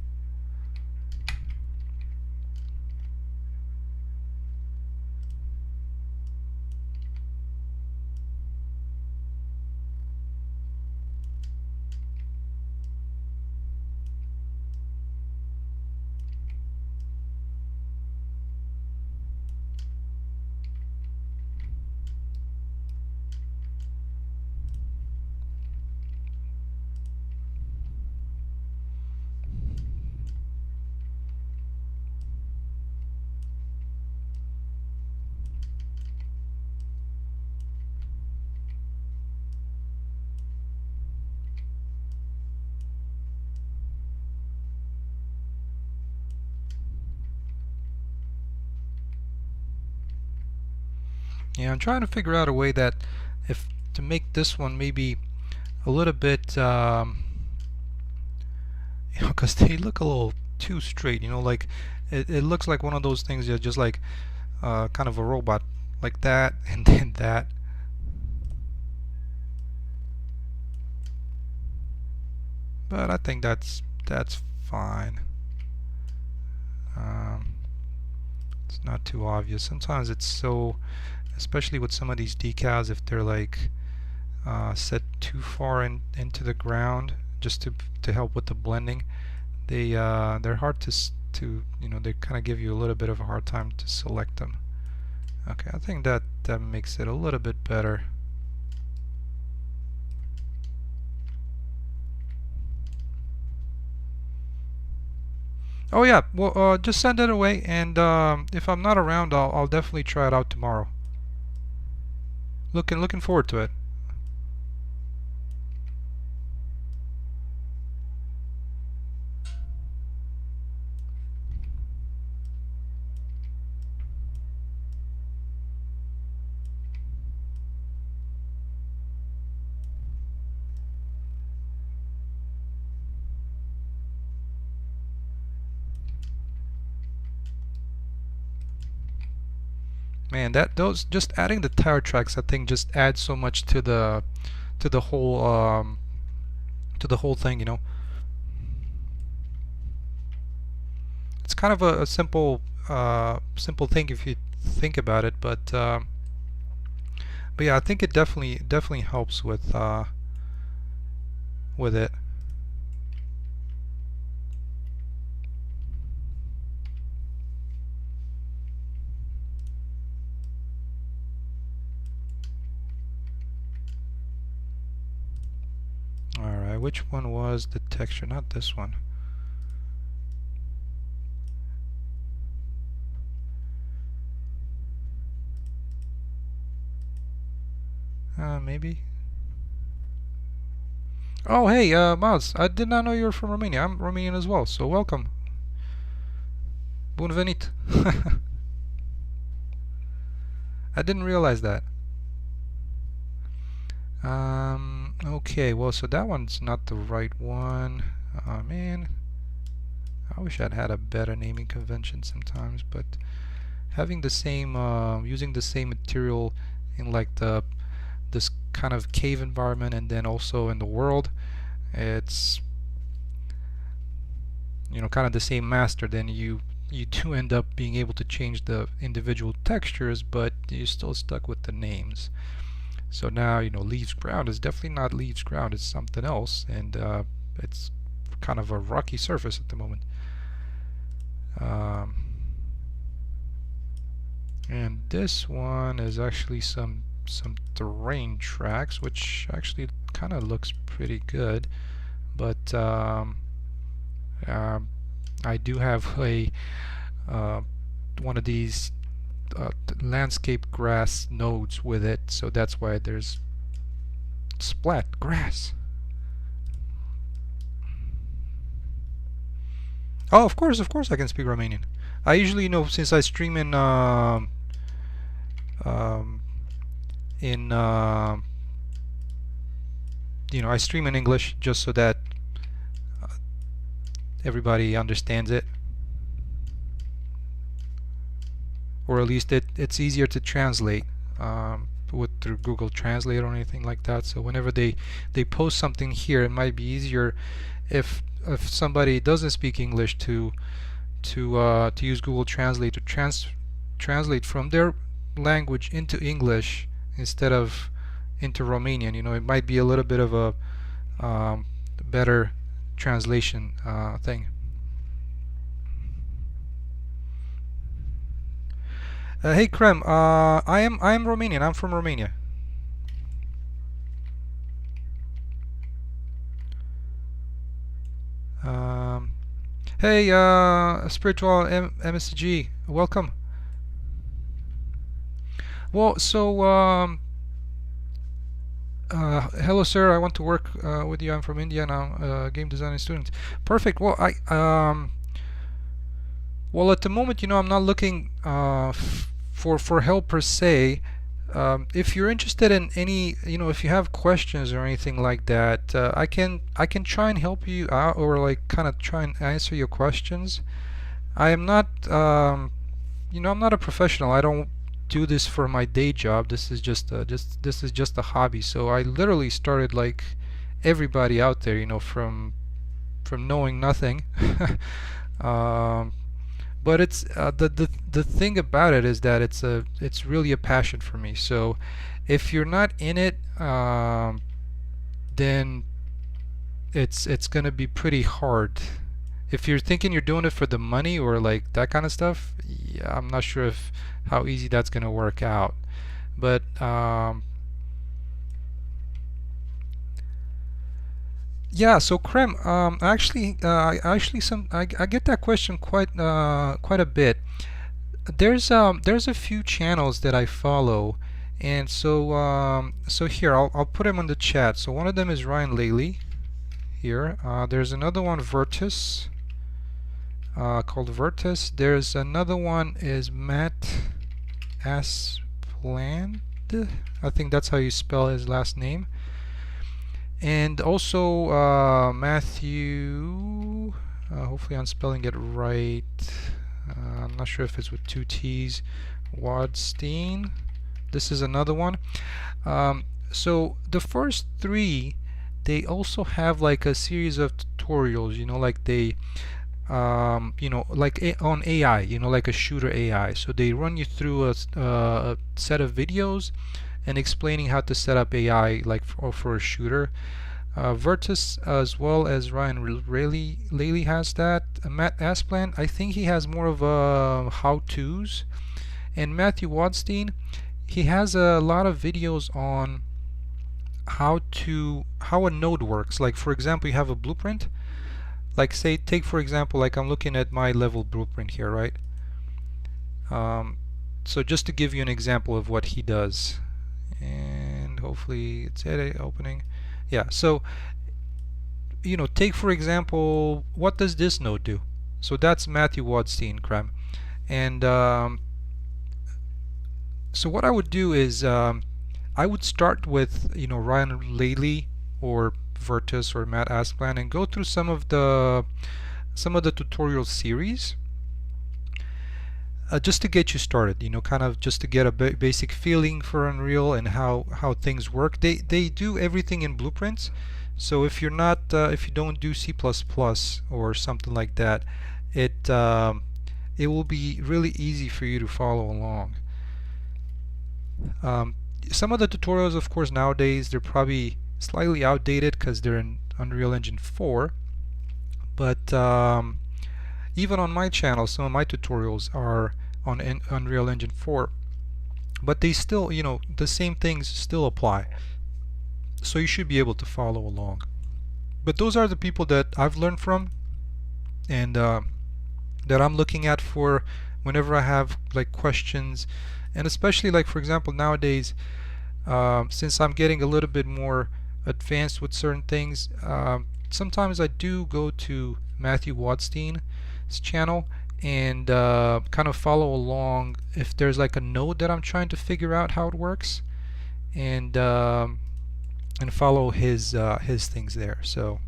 Yeah, I'm trying to figure out a way that if to make this one maybe a little bit you know, because they look a little too straight, you know, like it looks like one of those things that just like kind of a robot, like that and then that. But I think that's fine. It's not too obvious. Sometimes it's so, especially with some of these decals, if they're like set too far into the ground just to help with the blending, they're hard to, they kind of give you a little bit of a hard time to select them. Okay, I think that makes it a little bit better. Oh yeah, well, just send it away, and if I'm not around, I'll definitely try it out tomorrow. Looking forward to it. Man, those just adding the tire tracks, I think, just adds so much to the whole thing. It's kind of a simple thing if you think about it, but yeah, I think it definitely helps with it. Alright, which one was the texture? Not this one. Maybe. Oh, hey, Miles, I did not know you were from Romania. I'm Romanian as well, so welcome. Bun venit. I didn't realize that. Okay, well, so that one's not the right one. Oh, man. I wish I'd had a better naming convention sometimes, but having the same, using the same material in like this kind of cave environment and then also in the world, it's kind of the same master, then you do end up being able to change the individual textures, but you're still stuck with the names. So now leaves ground is definitely not leaves ground, it's something else, and it's kind of a rocky surface at the moment. And this one is actually some terrain tracks, which actually kind of looks pretty good, but I do have a one of these landscape grass nodes with it, so that's why there's splat grass. Oh, of course I can speak Romanian. I usually, since I stream in I stream in English just so that everybody understands it, or at least it's easier to translate through Google Translate or anything like that. So whenever they post something here, it might be easier if somebody doesn't speak English to use Google Translate to translate from their language into English instead of into Romanian. It might be a little bit of a better translation thing. Hey Krem, I am Romanian. I'm from Romania. Hey, spiritual MSG, welcome. Well, so hello, sir. I want to work with you. I'm from India now, game design student. Perfect. Well, well, at the moment, I'm not looking for help per se. If you're interested in any, if you have questions or anything like that, I can try and help you out, or like kind of try and answer your questions. I am not, I'm not a professional. I don't do this for my day job. This is just a hobby. So I literally started like everybody out there, from knowing nothing. But it's the thing about it is that it's really a passion for me. So if you're not in it, then it's gonna be pretty hard if you're thinking you're doing it for the money or like that kind of stuff, yeah, I'm not sure if how easy that's gonna work out. But yeah, so Krem, I get that question quite a bit. There's a few channels that I follow, and so here I'll put them on the chat. So one of them is Ryan Laley here. There's another one, Virtus, called Virtus. There's another one is Matt Aspland. I think that's how you spell his last name. And also Matthew, hopefully I'm spelling it right. I'm not sure if it's with two T's. Wadstein. This is another one. So the first three, they also have like a series of tutorials, you know, like they you know, like on AI, you know, like a shooter AI. So they run you through a set of videos and explaining how to set up AI like for a shooter. Virtus as well as Ryan Laley has that. Matt Asplant, I think he has more of a how-tos. And Matthew Wadstein, he has a lot of videos on how a node works. Like for example, you have a blueprint. Like say, take for example, like I'm looking at my level blueprint here, right? So just to give you an example of what he does, and hopefully it's opening. Yeah, so you know, take for example, what does this node do? So that's Matthew Wadstein, Krem. And so what I would do is I would start with, you know, Ryan Laley or Virtus or Matt Asplan and go through some of the tutorial series, just to get you started, you know, kind of just to get a basic feeling for Unreal and how things work. They do everything in blueprints, so if you're not if you don't do C++ or something like that, it will be really easy for you to follow along. Some of the tutorials, of course, nowadays they're probably slightly outdated because they're in Unreal Engine 4, but even on my channel some of my tutorials are on Unreal Engine 4, but they still, you know, the same things still apply, so you should be able to follow along. But those are the people that I've learned from and that I'm looking at for whenever I have like questions, and especially like for example nowadays, since I'm getting a little bit more advanced with certain things, sometimes I do go to Matthew Wadstein's channel and kind of follow along if there's like a node that I'm trying to figure out how it works, and follow his things there. So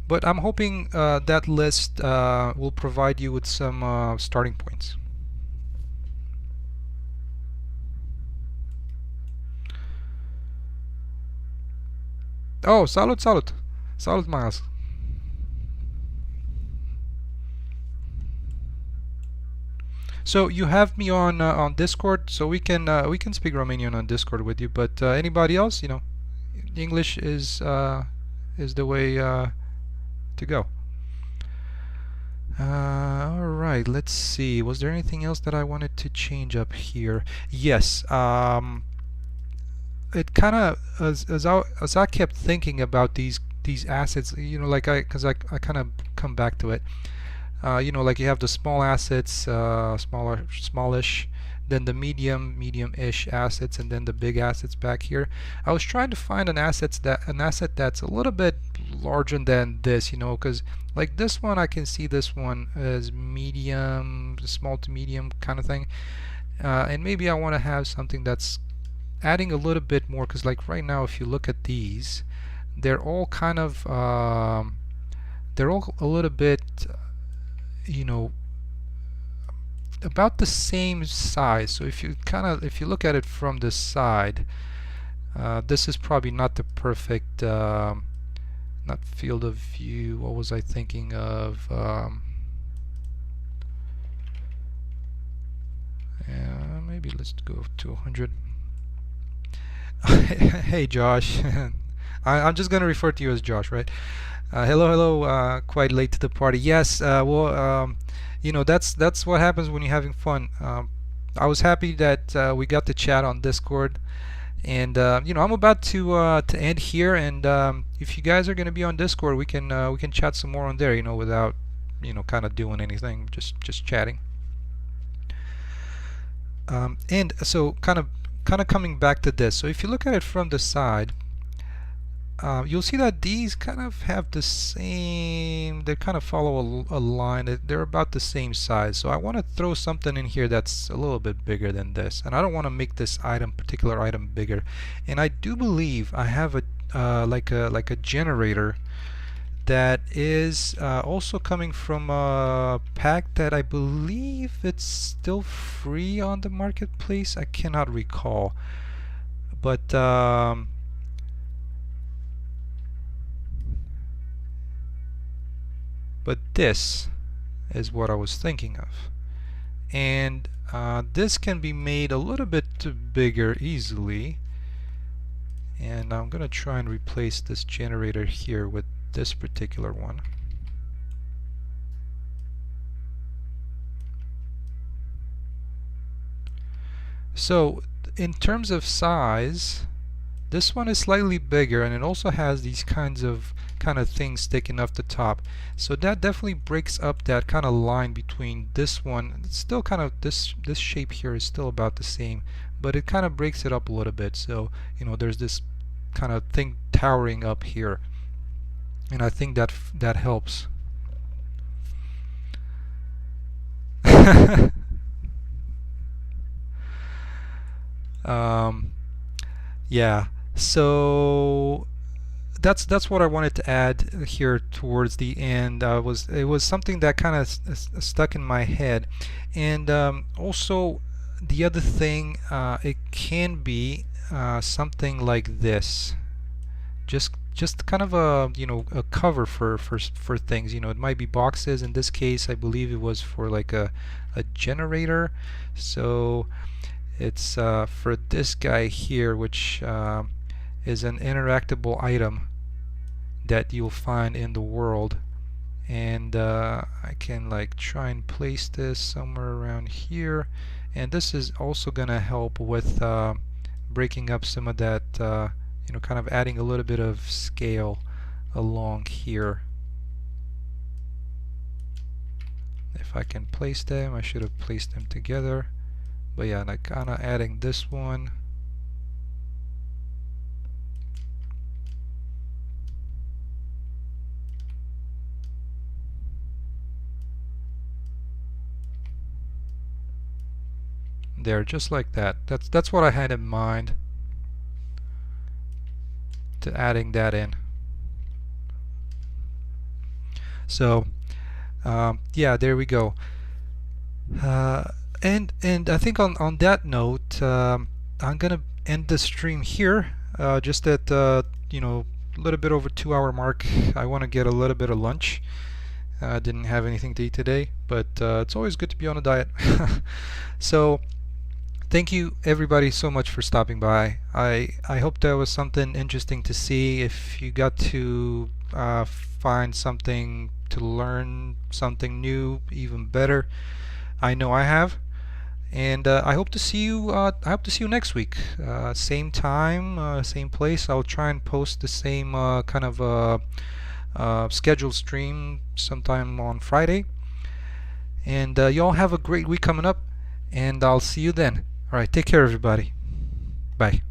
but I'm hoping that list will provide you with some starting points. Oh, salut Miles. So you have me on Discord, so we can speak Romanian on Discord with you. But anybody else, you know, English is the way to go. Alright, let's see. Was there anything else that I wanted to change up here? Yes. It kind of as I kept thinking about these assets, you know, like I kind of come back to it. You know, like you have the small assets, smallish, then the medium-ish assets, and then the big assets back here. I was trying to find an asset that's a little bit larger than this, you know, because like this one, I can see this one as medium, small to medium kind of thing, and maybe I want to have something that's adding a little bit more, because like right now, if you look at these, they're all kind of they're all a little bit, you know, about the same size. So if you look at it from the side, this is probably not the perfect not field of view. What was I thinking of? maybe let's go to 100. Hey Josh. I'm just gonna refer to you as Josh, right? Hello, hello. Quite late to the party. Yes. That's what happens when you're having fun. I was happy that we got to chat on Discord, and I'm about to end here. And if you guys are gonna be on Discord, we can chat some more on there. Without kind of doing anything, just chatting. And so kind of coming back to this. So if you look at it from the side, you'll see that these kind of have the same, they kind of follow a line. They're about the same size. So I want to throw something in here that's a little bit bigger than this, and I don't want to make this particular item bigger. And I do believe I have a like a generator that is also coming from a pack that I believe it's still free on the marketplace. I cannot recall, but this is what I was thinking of, and this can be made a little bit bigger easily, and I'm gonna try and replace this generator here with this particular one. So in terms of size, this one is slightly bigger, and it also has these kind of things sticking off the top. So that definitely breaks up that kind of line between this one. It's still kind of this shape here is still about the same, but it kind of breaks it up a little bit. So there's this kind of thing towering up here, and I think that helps. Yeah. So that's what I wanted to add here towards the end. It was something that kind of stuck in my head, and also the other thing, it can be something like this, just kind of a cover for things. It might be boxes. In this case, I believe it was for like a generator. So it's for this guy here, which is an interactable item that you'll find in the world, and I can like try and place this somewhere around here, and this is also gonna help with breaking up some of that, kind of adding a little bit of scale along here. If I can place them, I should have placed them together, but yeah, like kind of adding this one. There, just like that. That's what I had in mind, to adding that in. So yeah, there we go. And I think on that note, I'm gonna end the stream here. Just at a little bit over 2-hour mark. I want to get a little bit of lunch. I didn't have anything to eat today, but it's always good to be on a diet. So thank you everybody so much for stopping by. I hope that was something interesting to see. If you got to find something, to learn something new, even better. I know I have, and I hope to see you. I hope to see you next week, same time, same place. I'll try and post the same kind of scheduled stream sometime on Friday. And y'all have a great week coming up, and I'll see you then. All right, take care, everybody. Bye.